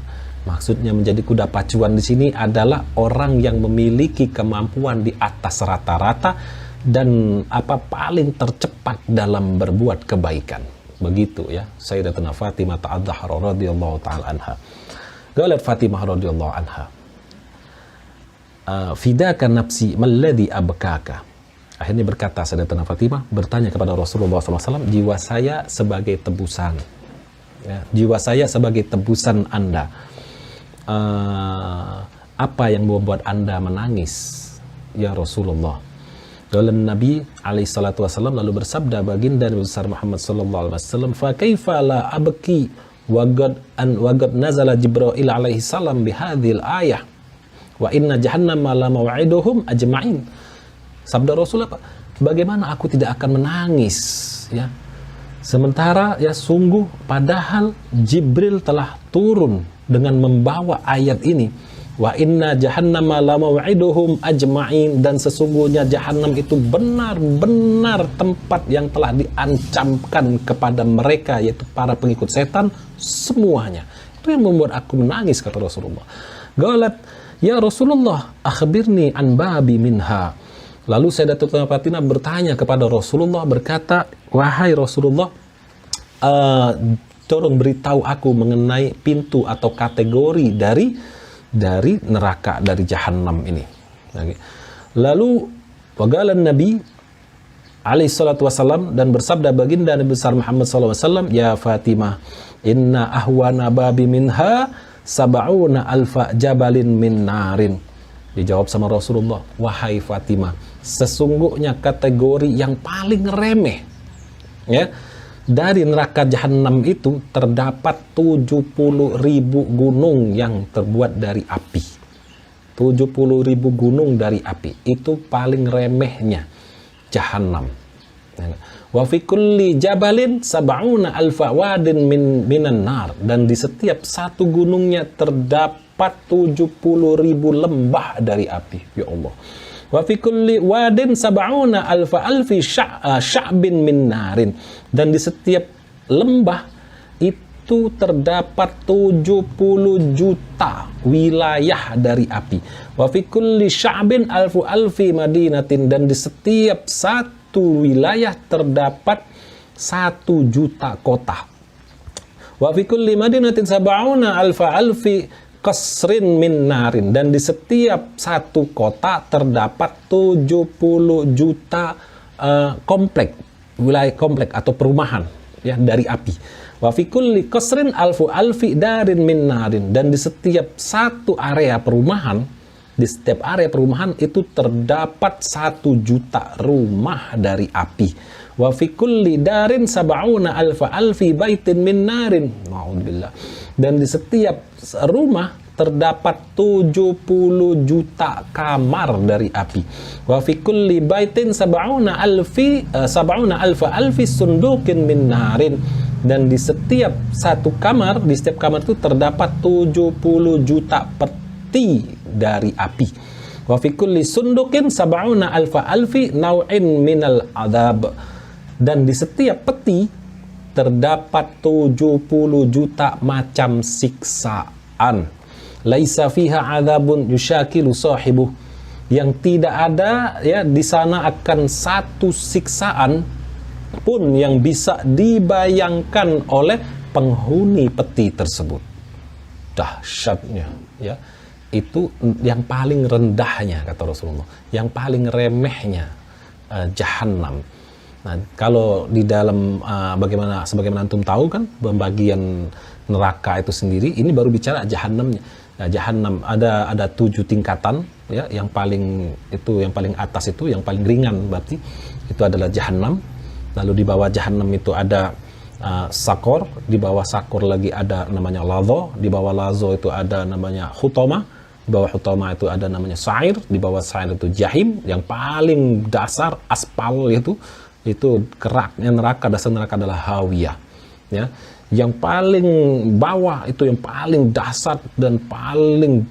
Maksudnya menjadi kuda pacuan di sini adalah orang yang memiliki kemampuan di atas rata-rata dan paling tercepat dalam berbuat kebaikan. Begitu, ya, Sayyidatuna Fatimah Az-Zahra radhiyallahu taala anha. Qalat Fatimah radhiyallahu anha, fidaka nafsi malladhi abkaka. Akhirnya berkata Sayyidatuna Fatimah, bertanya kepada Rasulullah SAW, jiwa saya sebagai tebusan, ya, jiwa saya sebagai tebusan Anda. Apa yang membuat Anda menangis, ya Rasulullah? Dan Nabi alaihi salatu wasallam lalu bersabda baginda besar Muhammad sallallahu alaihi wasallam, fa kaifa la abki wa qad nazala Jibril alaihi salam bi hadhil ayah wa inna jahannama la maw'iduhum ajma'in. Sabda Rasul apa? Bagaimana aku tidak akan menangis, ya, sementara, ya, sungguh padahal Jibril telah turun dengan membawa ayat ini, wa inna jahannama la maw'iduhum ajma'in, dan sesungguhnya jahannam itu benar-benar tempat yang telah diancamkan kepada mereka, yaitu para pengikut setan semuanya. Itu yang membuat aku menangis, kata Rasulullah. Qalat, ya Rasulullah, akhbirni an babi minha. Lalu Sayyidatuna Fatimah bertanya kepada Rasulullah, berkata, wahai Rasulullah, tolong beritahu aku mengenai pintu atau kategori dari neraka, dari jahannam ini. Lalu waqala Nabi alaihi salatu wasallam, dan bersabda baginda Nabi besar Muhammad sallallahu alaihi wasallam, ya Fatimah, inna ahwana babi minha sab'una alfa jabalin min narin. Dijawab sama Rasulullah, wahai Fatimah, sesungguhnya kategori yang paling remeh, ya, dari neraka jahanam itu terdapat 70.000 gunung yang terbuat dari api. 70.000 gunung dari api. Itu paling remehnya jahanam. Wa fi kulli jabalin sab'una alfa wadin minan nar. Dan di setiap satu gunungnya terdapat 70.000 lembah dari api. Ya Allah. Wa fi kulli wadin sab'una alfi sya'bin min narin. Dan di setiap lembah itu terdapat 70 juta wilayah dari api. Wa fi kulli sya'bin alfi madinatin. Dan di setiap satu wilayah terdapat 1 juta kota. Wa fi kulli madinatin sab'una alfi qasrin min narin, dan di setiap satu kota terdapat 70 juta komplek, wilayah komplek atau perumahan ya dari api. Wa fi kulli qasrin alfi darin min narin, dan di setiap satu area perumahan, di setiap area perumahan itu terdapat 1 juta rumah dari api. Wa fi kulli darin sab'una alfi baitin min narin. Ma'udzubillah. Dan di setiap rumah terdapat 70 juta kamar dari api. Wa fi kulli baitin sab'una alfi sundukin min narin. Dan di setiap satu kamar, di setiap kamar itu terdapat 70 juta peti dari api. Wa fi kulli sundukin sab'una alfi naw'in minal adab. Dan di setiap peti terdapat 70 juta macam siksaan. Laisa fiha adzabun yushakilu sahibuh. Yang tidak ada ya di sana akan satu siksaan pun yang bisa dibayangkan oleh penghuni peti tersebut. Dahsyatnya ya. Itu yang paling rendahnya kata Rasulullah, yang paling remehnya Jahannam. Nah, kalau di dalam sebagaimana antum tahu kan pembagian neraka itu sendiri, ini baru bicara Jahannamnya. Nah, Jahannam ada 7 tingkatan ya, yang paling atas itu yang paling ringan berarti itu adalah Jahannam. Lalu di bawah Jahannam itu ada Sakor, di bawah Sakor lagi ada namanya Lazo, di bawah Lazo itu ada namanya Hutoma, di bawah Hutoma itu ada namanya Sa'ir, di bawah Sa'ir itu Jahim, yang paling dasar aspal itu keraknya neraka, dasar neraka adalah Hawiyah ya. Yang paling bawah itu yang paling dasar dan paling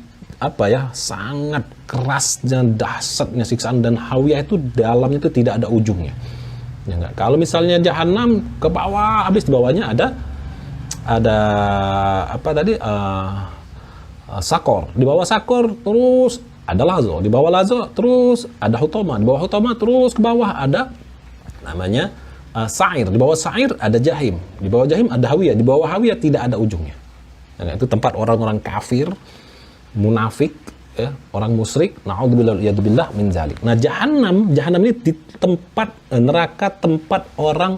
sangat kerasnya, dahsyatnya siksaan, dan Hawiyah itu dalamnya itu tidak ada ujungnya. Ya enggak? Kalau misalnya Jahannam ke bawah, habis di bawahnya ada Sakor, di bawah Sakor terus ada Lazo, di bawah Lazo terus ada Hutoma, di bawah Hutoma terus ke bawah ada namanya Sa'ir, di bawah Sa'ir ada Jahim, di bawah Jahim ada Hawiyah, di bawah Hawiyah tidak ada ujungnya. Ya, itu tempat orang-orang kafir, munafik, ya, orang musyrik, na'udzubillah min zalik. Nah, Jahannam ini di tempat neraka, tempat orang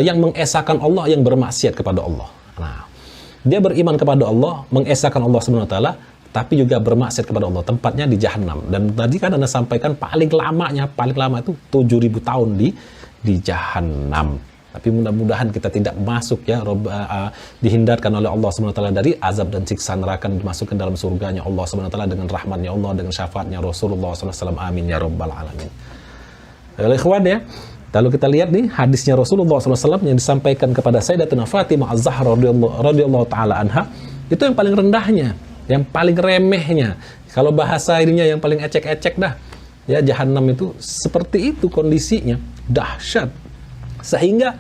yang mengesahkan Allah, yang bermaksiat kepada Allah. Nah, dia beriman kepada Allah, mengesahkan Allah Subhanahu wa taala, tapi juga bermaksiat kepada Allah. Tempatnya di Jahannam. Dan tadi kan Anda sampaikan paling lama itu 7.000 tahun di Jahannam. Tapi mudah-mudahan kita tidak masuk ya, dihindarkan oleh Allah Subhanahu wa taala dari azab dan siksa neraka, dimasukkan dalam surganya Allah Subhanahu wa taala dengan rahmatnya Allah, dengan syafaatnya Rasulullah SAW. Amin ya rabbal alamin. Ikhwan ya, lalu kita lihat nih hadisnya Rasulullah SAW yang disampaikan kepada Sayyidatuna Fatimah Az-Zahra radhiyallahu taala anha. Itu yang paling rendahnya, yang paling remehnya. Kalau bahasa ininya yang paling ecek-ecek dah. Ya, Jahannam itu seperti itu kondisinya, dahsyat. Sehingga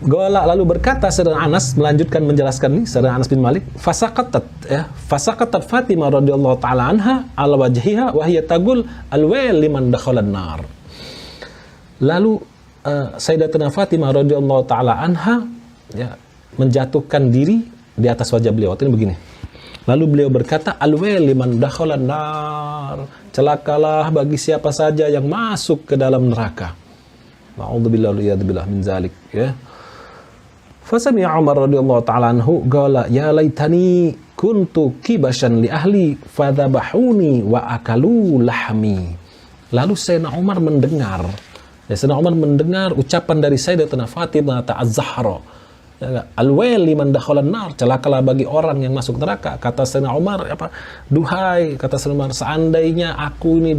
lalu berkata Sayyidina Anas, melanjutkan menjelaskan nih Sayyidina Anas bin Malik, fasaqatat Fatimah radhiyallahu taala anha ala wajhiha wa hiya taqul alwail liman dakhalan nar. Lalu Sayyidatuna Fatimah radhiyallahu taala anha ya, menjatuhkan diri di atas wajah beliau. Ini begini. Lalu beliau berkata, alwail liman dakhalan nar. Celakalah bagi siapa saja yang masuk ke dalam neraka. Na'udzubillah min zalik ya. Fasami'a Umar radhiyallahu ta'ala anhu qala ya laitani kuntu kibashan li ahli fadhabahuni wa akalu lahmi. Lalu Sayyidina Umar mendengar ucapan dari Sayyidatuna Fatimah Az-Zahra, al-wail liman dakhalan nar, celakalah bagi orang yang masuk neraka. Kata Sayyidina Umar, duhai, kata Sayyidina Umar, seandainya aku ini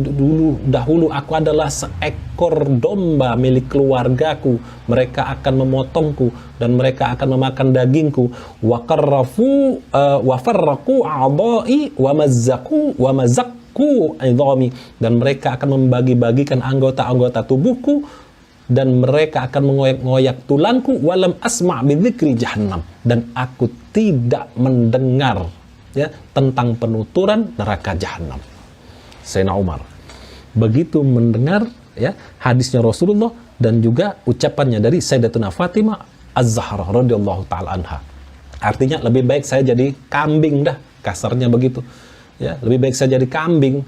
dahulu aku adalah seekor domba milik keluargaku, mereka akan memotongku dan mereka akan memakan dagingku, wa farraqu a'dha'i wa mazzaqu idhami, dan mereka akan membagi-bagikan anggota-anggota tubuhku dan mereka akan mengoyak-ngoyak tulangku, walam asma' bidzikri jahannam, dan aku tidak mendengar ya tentang penuturan neraka Jahannam. Sayyidina Umar begitu mendengar ya hadisnya Rasulullah, dan juga ucapannya dari Sayyidatuna Fatimah Az-Zahra radhiyallahu taala anha. Artinya lebih baik saya jadi kambing dah, kasarnya begitu. Ya, lebih baik saya jadi kambing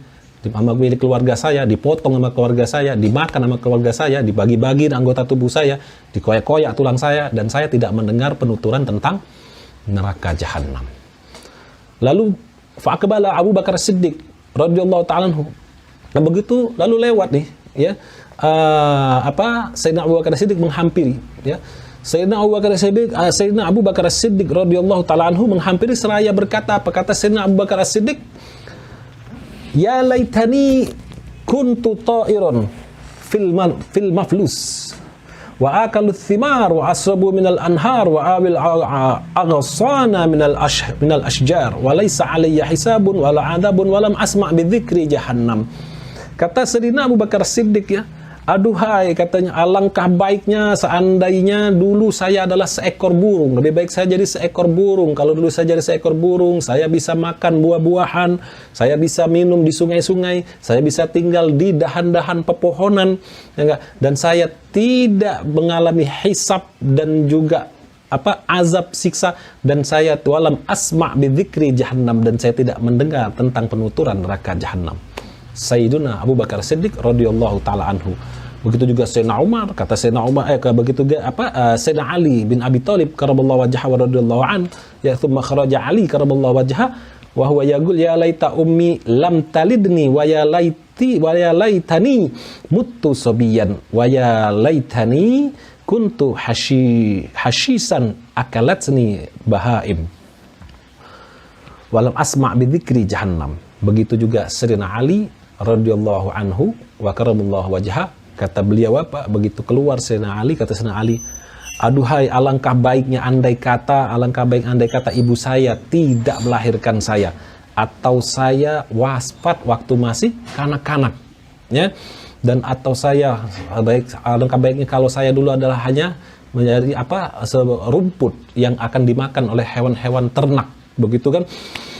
sama milik keluarga saya, dipotong sama keluarga saya, dimakan sama keluarga saya, dibagi-bagi anggota tubuh saya, dikoyak-koyak tulang saya, dan saya tidak mendengar penuturan tentang neraka jahanam. Lalu fa'aqbala Abu Bakar Siddiq radhiyallahu ta'ala anhu. Nah begitu lalu lewat nih, ya. Sayyidina Abu Bakar Siddiq menghampiri, ya. Sayyidina Abu Bakar Siddiq radhiyallahu ta'ala anhu menghampiri seraya berkata, apa kata Sayyidina Abu Bakar Siddiq? Ya laitani kuntu ta'iran fil maflus wa akalu thimar wa asrabu minal anhar wa awil aghsana minal ashjar wa laysa alayya hisabun wala adabun walam asma' bidzikri jahannam. Kata Sayyidina Abu Bakar Siddiq, ya, aduhai, katanya, alangkah baiknya seandainya dulu saya adalah seekor burung. Lebih baik saya jadi seekor burung. Kalau dulu saya jadi seekor burung, saya bisa makan buah-buahan, saya bisa minum di sungai-sungai, saya bisa tinggal di dahan-dahan pepohonan, ya enggak? Dan saya tidak mengalami hisab dan juga azab siksa, dan saya walam asma' bidzikri jahannam, dan saya tidak mendengar tentang penuturan neraka jahannam. Sayyiduna Abu Bakar Siddiq radhiyallahu taala anhu. Begitu juga Sayyidina Umar, kata Sayyidina Umar, begitu juga Sayyidina Ali bin Abi Thalib karamallahu wajhahu wa radhiyallahu an, ya thumma kharaja Ali karamallahu wajhahu wa huwa yaqul ya laita ummi lam talidni wa ya laitani muttu sabiyan wa ya laitani kuntu hashisan akalatni bahaim walam asma' bidzikri jahannam. Begitu juga Sayyidina Ali radhiyallahu anhu wa karamallahu wajhah, kata beliau apa? Begitu keluar Sayyidina Ali, kata Sayyidina Ali, aduhai, alangkah baik andai kata ibu saya tidak melahirkan saya, atau saya wafat waktu masih kanak-kanak, ya, dan atau saya alangkah baiknya kalau saya dulu adalah hanya menjadi rumput yang akan dimakan oleh hewan-hewan ternak, begitu kan?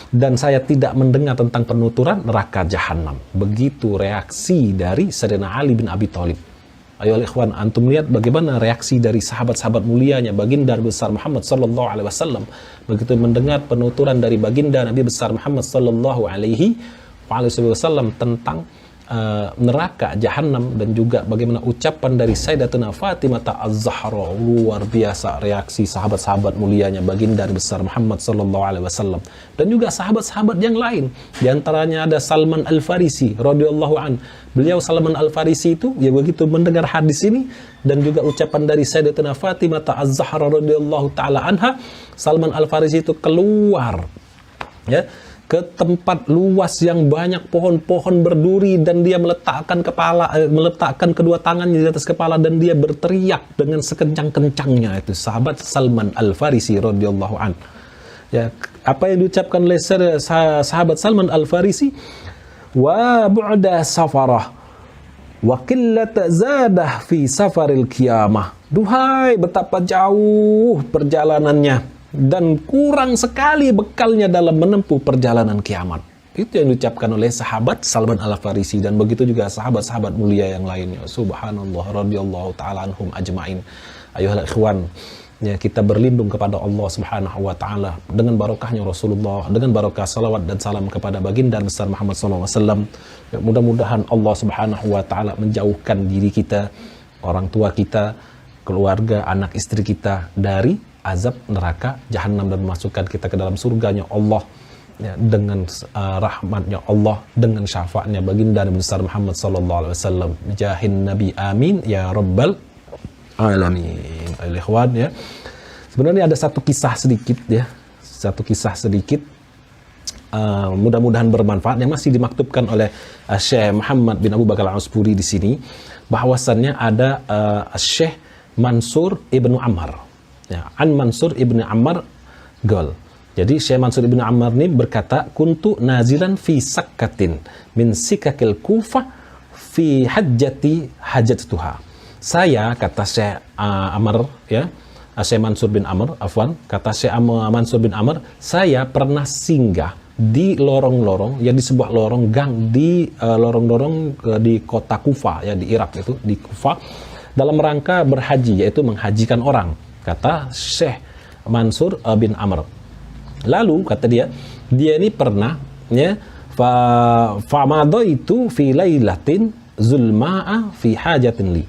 Dan saya tidak mendengar tentang penuturan neraka jahanam. Begitu reaksi dari Sayyidina Ali bin Abi Thalib. Ayo ikhwan, antum lihat bagaimana reaksi dari sahabat-sahabat mulianya baginda besar Muhammad sallallahu alaihi wasallam begitu mendengar penuturan dari baginda Nabi besar Muhammad sallallahu alaihi wasallam tentang neraka jahanam, dan juga bagaimana ucapan dari Sayyidatuna Fatimah Az-Zahra. Luar biasa reaksi sahabat-sahabat mulianya baginda besar Muhammad sallallahu alaihi wasallam, dan juga sahabat-sahabat yang lain. Di antaranya ada Salman Al-Farisi radhiyallahu an. Beliau Salman Al-Farisi itu, ya, begitu mendengar hadis ini dan juga ucapan dari Sayyidatuna Fatimah Az-Zahra radhiyallahu taala anha, Salman Al-Farisi itu keluar, ya, ke tempat luas yang banyak pohon-pohon berduri, dan dia meletakkan kedua tangannya di atas kepala, dan dia berteriak dengan sekencang-kencangnya. Itu sahabat Salman Al-Farisi radhiyallahu an. Ya, apa yang diucapkan oleh sahabat Salman Al-Farisi? Wa bu'da safarah wa qillat zadah fi safaril qiyamah. Duhai, betapa jauh perjalanannya dan kurang sekali bekalnya dalam menempuh perjalanan kiamat. Itu yang diucapkan oleh sahabat Salman Al-Farisi, dan begitu juga sahabat-sahabat mulia yang lainnya. Subhanallah, radhiyallahu ta'ala anhum ajma'in. Ayuhal ikhwan, ya, kita berlindung kepada Allah Subhanahu wa ta'ala dengan barokahnya Rasulullah, dengan barokah salawat dan salam kepada baginda besar Muhammad SAW. Ya, mudah-mudahan Allah Subhanahu wa ta'ala menjauhkan diri kita, orang tua kita, keluarga, anak istri kita dari azab neraka jahanam, dan memasukkan kita ke dalam surganya Allah, ya, dengan rahmatnya Allah, dengan syafaatnya baginda Nabi besar Muhammad sallallahu alaihi wasallam. Jahin Nabi, amin ya rabbal alamin. Ikhwan, ya, sebenarnya ada satu kisah sedikit, ya, mudah-mudahan bermanfaat, yang masih dimaktubkan oleh Syekh Muhammad bin Abu Bakar Al-Uspuri di sini, bahwasannya ada Syekh Mansur ibnu Ammar. Ya, An Mansur ibnu Ammar Gol. Jadi Syekh Mansur ibnu Ammar ini berkata, kuntu nazilan fi sakkatin min sikakil Kufah fi hajjatuha. Saya, kata Syekh Ammar, ya, Syekh Mansur bin Ammar, kata Syekh Mansur bin Ammar, saya pernah singgah di lorong-lorong, ya, di sebuah lorong gang di lorong-lorong di kota Kufah, ya, di Irak itu, di Kufah. dalam rangka berhaji, yaitu menghajikan orang, kata Syekh Mansur bin Amr. Lalu kata dia ini pernah ya famadaitu fi lailatin zulma'a fi hajatin li.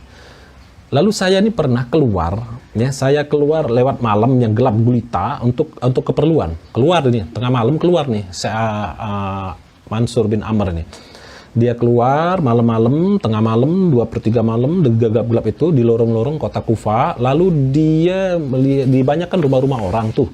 Lalu saya ini pernah keluar, ya, saya keluar lewat malam yang gelap gulita untuk keperluan. Keluar ini, tengah malam keluar nih, saya Mansur bin Amr ini. Dia keluar malam-malam, tengah malam, 2/3 malam, gelap-gelap itu di lorong-lorong kota Kufa. Lalu dia dibanyakan rumah-rumah orang tuh.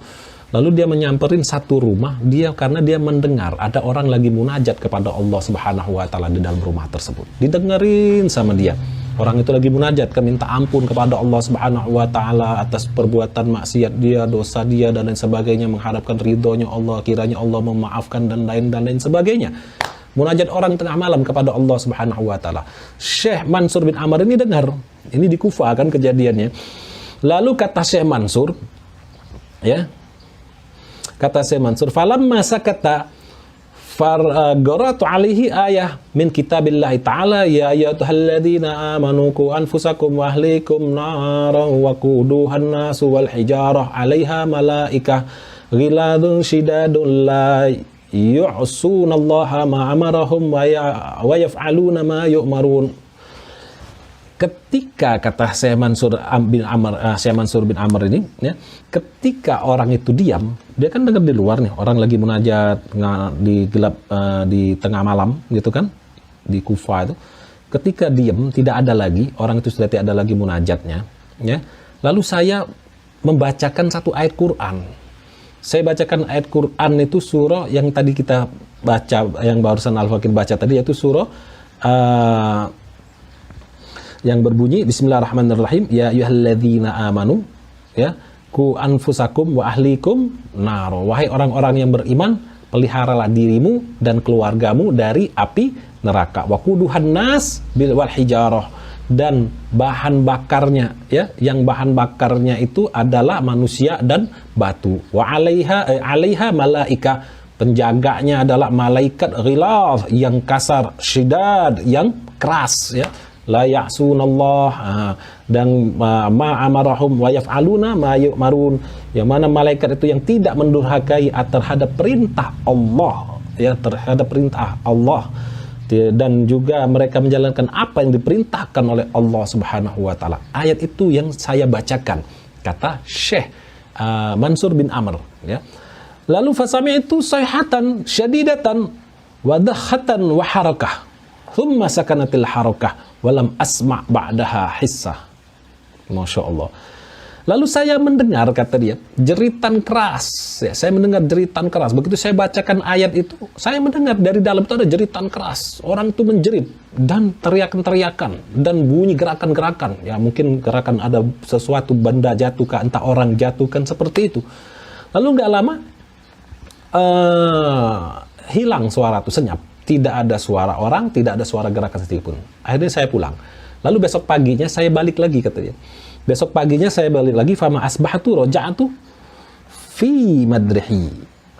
Lalu dia menyamperin satu rumah, karena dia mendengar ada orang lagi munajat kepada Allah Subhanahu wa taala di dalam rumah tersebut. Didengerin sama dia. Orang itu lagi munajat, minta ampun kepada Allah Subhanahu wa taala atas perbuatan maksiat dia, dosa dia dan lain sebagainya, mengharapkan ridhonya Allah, kiranya Allah memaafkan dan lain sebagainya. Munajat orang tengah malam kepada Allah Subhanahu wa taala. Syekh Mansur bin Amr ini dengar. Ini di Kufa kan kejadiannya. Lalu kata Syekh Mansur, ya. Kata Syekh Mansur, falamma sakata fargaratu alaihi ayah min kitabillahi ta'ala ya ayyuhalladzina amanu qu anfusakum wa ahlikum naran wa quduhan nasu wal hijarah 'alaiha malaikah ghiladun shidadun la yu'sunallaha ma amarahum wa yaf'aluna ma yu'marun. Ketika kata Syekh Mansur bin Amr ini, ya, ketika orang itu diam, dia kan dengar di luar nih, orang lagi munajat di gelap di tengah malam gitu kan, di Kufa itu. Ketika diam, tidak ada lagi, orang itu sudah tidak ada lagi munajatnya, ya. Lalu saya membacakan satu ayat Quran. Saya bacakan ayat Quran itu surah yang tadi kita baca, yang barusan Al-Fakir baca tadi, yaitu surah yang berbunyi Bismillahirrahmanirrahim, ya ayyuhalladzina amanu, ya, qu anfusakum wa ahlikum naro. Wahai orang-orang yang beriman, peliharalah dirimu dan keluargamu dari api neraka. Wa quduhan nas bil wal hijarah, dan bahan bakarnya, ya, yang bahan bakarnya itu adalah manusia dan batu. Wa 'alaiha malaika, penjaganya adalah malaikat ghilaz yang kasar, syidad yang keras, ya. La ya'sunallah, dan ma amarahum wa yaf'aluna ma yu'marun, yang mana malaikat itu yang tidak mendurhakai terhadap perintah Allah, ya, terhadap perintah Allah, dan juga mereka menjalankan apa yang diperintahkan oleh Allah Subhanahu wa taala. Ayat itu yang saya bacakan, kata Syekh Mansur bin Amr, ya. Lalu fasami'tu sayhatan syadidatan wa dhahatan wa harakah thumma sakanatil harakah walam asma' ba'daha hissah. Masya Allah. Lalu saya mendengar, kata dia, jeritan keras, ya, saya mendengar jeritan keras. Begitu saya bacakan ayat itu, saya mendengar dari dalam itu ada jeritan keras. Orang itu menjerit dan teriakan-teriakan dan bunyi gerakan-gerakan. Ya, mungkin gerakan ada sesuatu benda jatuh, entah orang jatuh, kan seperti itu. Lalu nggak lama hilang suara itu, senyap. Tidak ada suara orang, tidak ada suara gerakan sedikit pun. Akhirnya saya pulang. Lalu besok paginya saya balik lagi, kata dia. Besok paginya saya balik lagi, fama asbahatu roja'atu fi madrihi.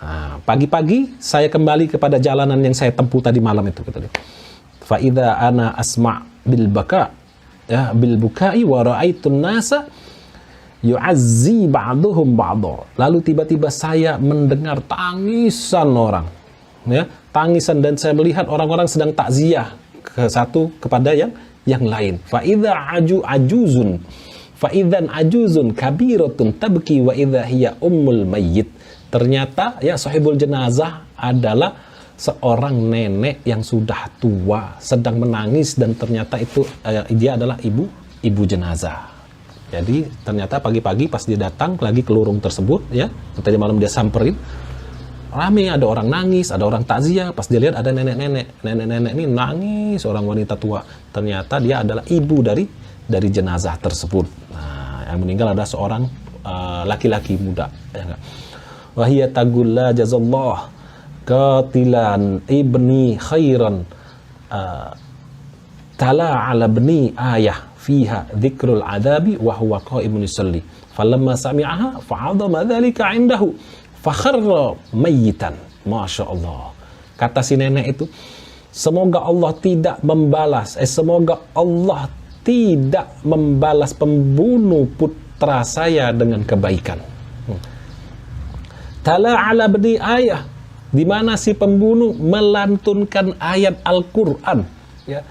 Nah, pagi-pagi saya kembali kepada jalanan yang saya tempuh tadi malam itu, kata dia. Fa idza ana asma' bil baka, ya, bil bukai wa ra'aitun nasa yu'azzi ba'duhum ba'dha. Lalu tiba-tiba saya mendengar tangisan orang, ya, tangisan, dan saya melihat orang-orang sedang takziah ke satu kepada yang lain. Fa idza ajuzun kabiratun tabki wa idza hiya ummul mayyit. Ternyata, ya, sahibul jenazah adalah seorang nenek yang sudah tua sedang menangis, dan ternyata itu dia adalah ibu jenazah. Jadi ternyata pagi-pagi pas dia datang lagi ke lorong tersebut, ya, tadi malam dia samperin, rame, ada orang nangis, ada orang takziah. Pas dia lihat ada nenek-nenek ini nangis, orang wanita tua. Ternyata dia adalah ibu dari jenazah tersebut. Nah, yang meninggal ada seorang laki-laki muda, ya enggak? Wahiyya tagulla jazallah qatilan ibni khairan tala ala ibni ayah fiha dzikrul adabi wa huwa qaimun yusalli falamma sami'aha fa'adama dzalika 'indahu fakharra mayyitan. Masya Allah. Kata si nenek itu, semoga Allah tidak membalas, semoga Allah tidak membalas pembunuh putra saya dengan kebaikan. Tala ala bani ayah, di mana si pembunuh melantunkan ayat Al-Qur'an, ya.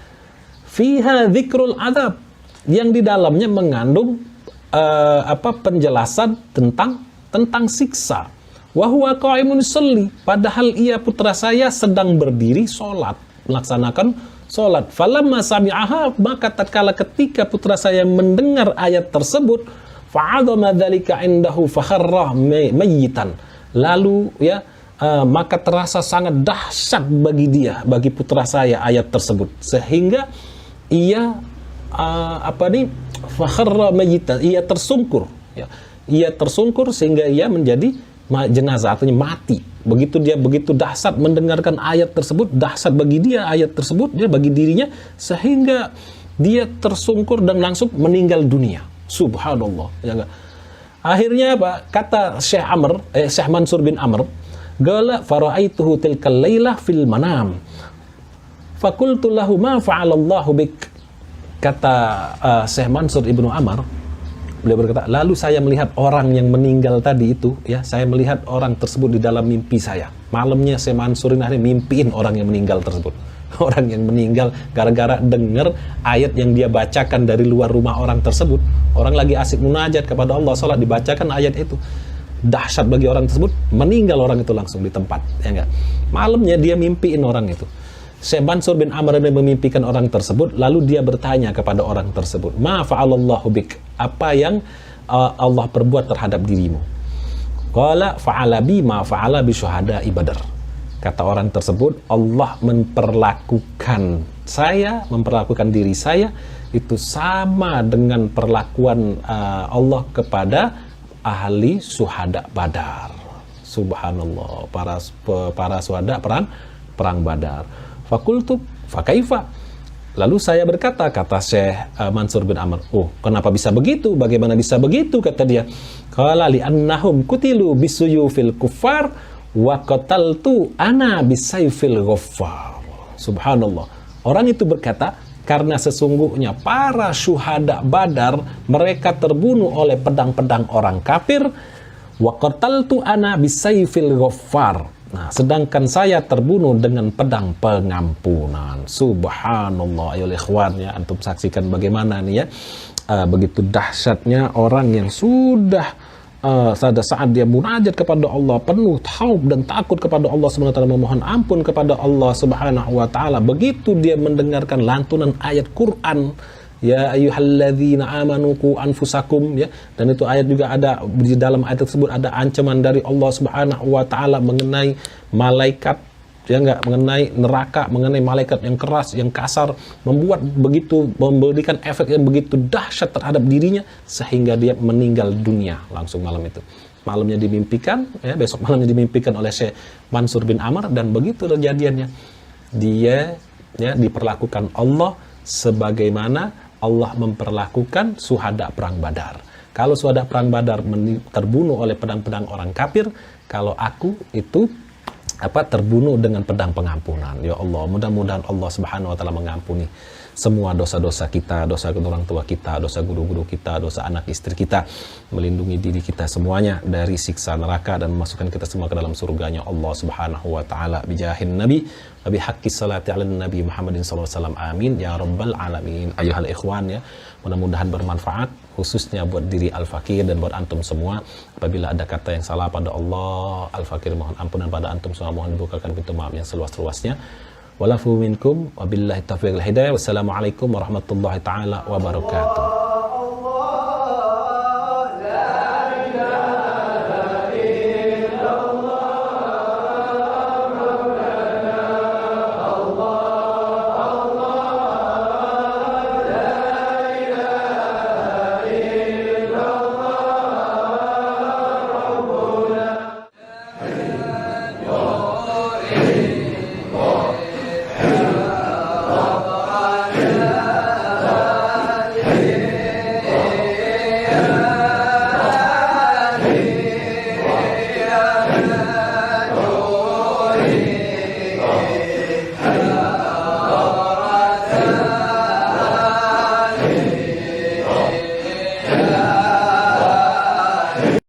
Fiha dzikrul adzab, yang di dalamnya mengandung penjelasan tentang siksa. Wa huwa qa'imun yusalli, padahal ia putra saya sedang berdiri sholat, melaksanakan sholat. Falamma sami'aha, maka tatkala ketika putra saya mendengar ayat tersebut, fa'adhama dzalika indahu fakharra mayyitan, lalu ya maka terasa sangat dahsyat bagi dia, bagi putra saya ayat tersebut, sehingga ia fakharra mayyitan, ia tersungkur, ya. Ia tersungkur sehingga ia menjadi jenazah, artinya mati. Begitu dahsyat mendengarkan ayat tersebut, dahsyat bagi dia ayat tersebut, ya, bagi dirinya, sehingga dia tersungkur dan langsung meninggal dunia. Subhanallah, ya enggak? Akhirnya apa? Kata Syekh Mansur bin Amr, qala fara'aituhu tilkal lailah fil manam. Fakultu lahu ma fa'alallahu bik. Kata Syekh Mansur ibnu Amr, beliau berkata, lalu saya melihat orang yang meninggal tadi itu, ya, saya melihat orang tersebut di dalam mimpi saya. Malamnya Syekh Mansur ini mimpiin orang yang meninggal tersebut. Orang yang meninggal gara-gara dengar ayat yang dia bacakan dari luar rumah orang tersebut. Orang lagi asik munajat kepada Allah, salat, dibacakan ayat itu. Dahsyat bagi orang tersebut, meninggal orang itu langsung di tempat, ya enggak? Malamnya dia mimpiin orang itu. Syekh Mansur bin Amr memimpikan orang tersebut, lalu dia bertanya kepada orang tersebut, ma fa'alallahu bik, apa yang Allah perbuat terhadap dirimu? Qala fa'ala bi ma fa'ala bi syuhada'i Badar. Kata orang tersebut, Allah memperlakukan diri saya itu sama dengan perlakuan Allah kepada ahli syuhada Badar. Subhanallah, para syuhada perang Badar. Fakultu fakaifa, lalu saya berkata, kata Syekh Mansur bin Amr, oh, kenapa bisa begitu? Bagaimana bisa begitu? Kata dia, qala li annahum kutilu bisuyufil kuffar wa qataltu ana bisayfil ghaffar. Subhanallah. Orang itu berkata, karena sesungguhnya para syuhada Badar mereka terbunuh oleh pedang-pedang orang kafir, wa qataltu ana bisayfil ghaffar. Nah, sedangkan saya terbunuh dengan pedang pengampunan. Subhanallah, ayo ikhwan, ya, antum saksikan bagaimana nih, ya, begitu dahsyatnya orang yang sudah pada saat dia munajat kepada Allah penuh taub dan takut kepada Allah Subhanahu wa taala, memohon ampun kepada Allah Subhanahu wa taala, begitu dia mendengarkan lantunan ayat Quran, ya ayyuhalladzina amanu qu anfusakum, ya, dan itu ayat juga ada di dalam ayat tersebut ada ancaman dari Allah Subhanahu wa taala mengenai malaikat, ya enggak, mengenai neraka, mengenai malaikat yang keras, yang kasar, memberikan efek yang begitu dahsyat terhadap dirinya sehingga dia meninggal dunia langsung malam itu. Malamnya dimimpikan, ya, besok malamnya dimimpikan oleh Syekh Mansur bin Amr, dan begitu kejadiannya. Dia, ya, diperlakukan Allah sebagaimana Allah memperlakukan syuhada perang Badar. Kalau syuhada perang Badar terbunuh oleh pedang-pedang orang kafir, kalau aku itu terbunuh dengan pedang pengampunan. Ya Allah, mudah-mudahan Allah Subhanahu wa taala mengampuni semua dosa-dosa kita, dosa orang tua kita, dosa guru-guru kita, dosa anak istri kita, melindungi diri kita semuanya dari siksa neraka dan memasukkan kita semua ke dalam surganya Allah Subhanahu wa taala bijahin nabi wa bihaqqi salati ala nabi Muhammadin sallallahu alaihi wasallam, amin ya rabbal alamin. Ayuhal ikhwan, ya, mudah-mudahan bermanfaat khususnya buat diri Al-Fakir dan buat antum semua. Apabila ada kata yang salah pada Allah, Al-Fakir mohon ampunan pada antum semua, mohon dibukakan pintu maaf yang seluas-luasnya. Walafu minkum wabillahi taufiq wal hidayah. Wassalamualaikum warahmatullahi taala wabarakatuh.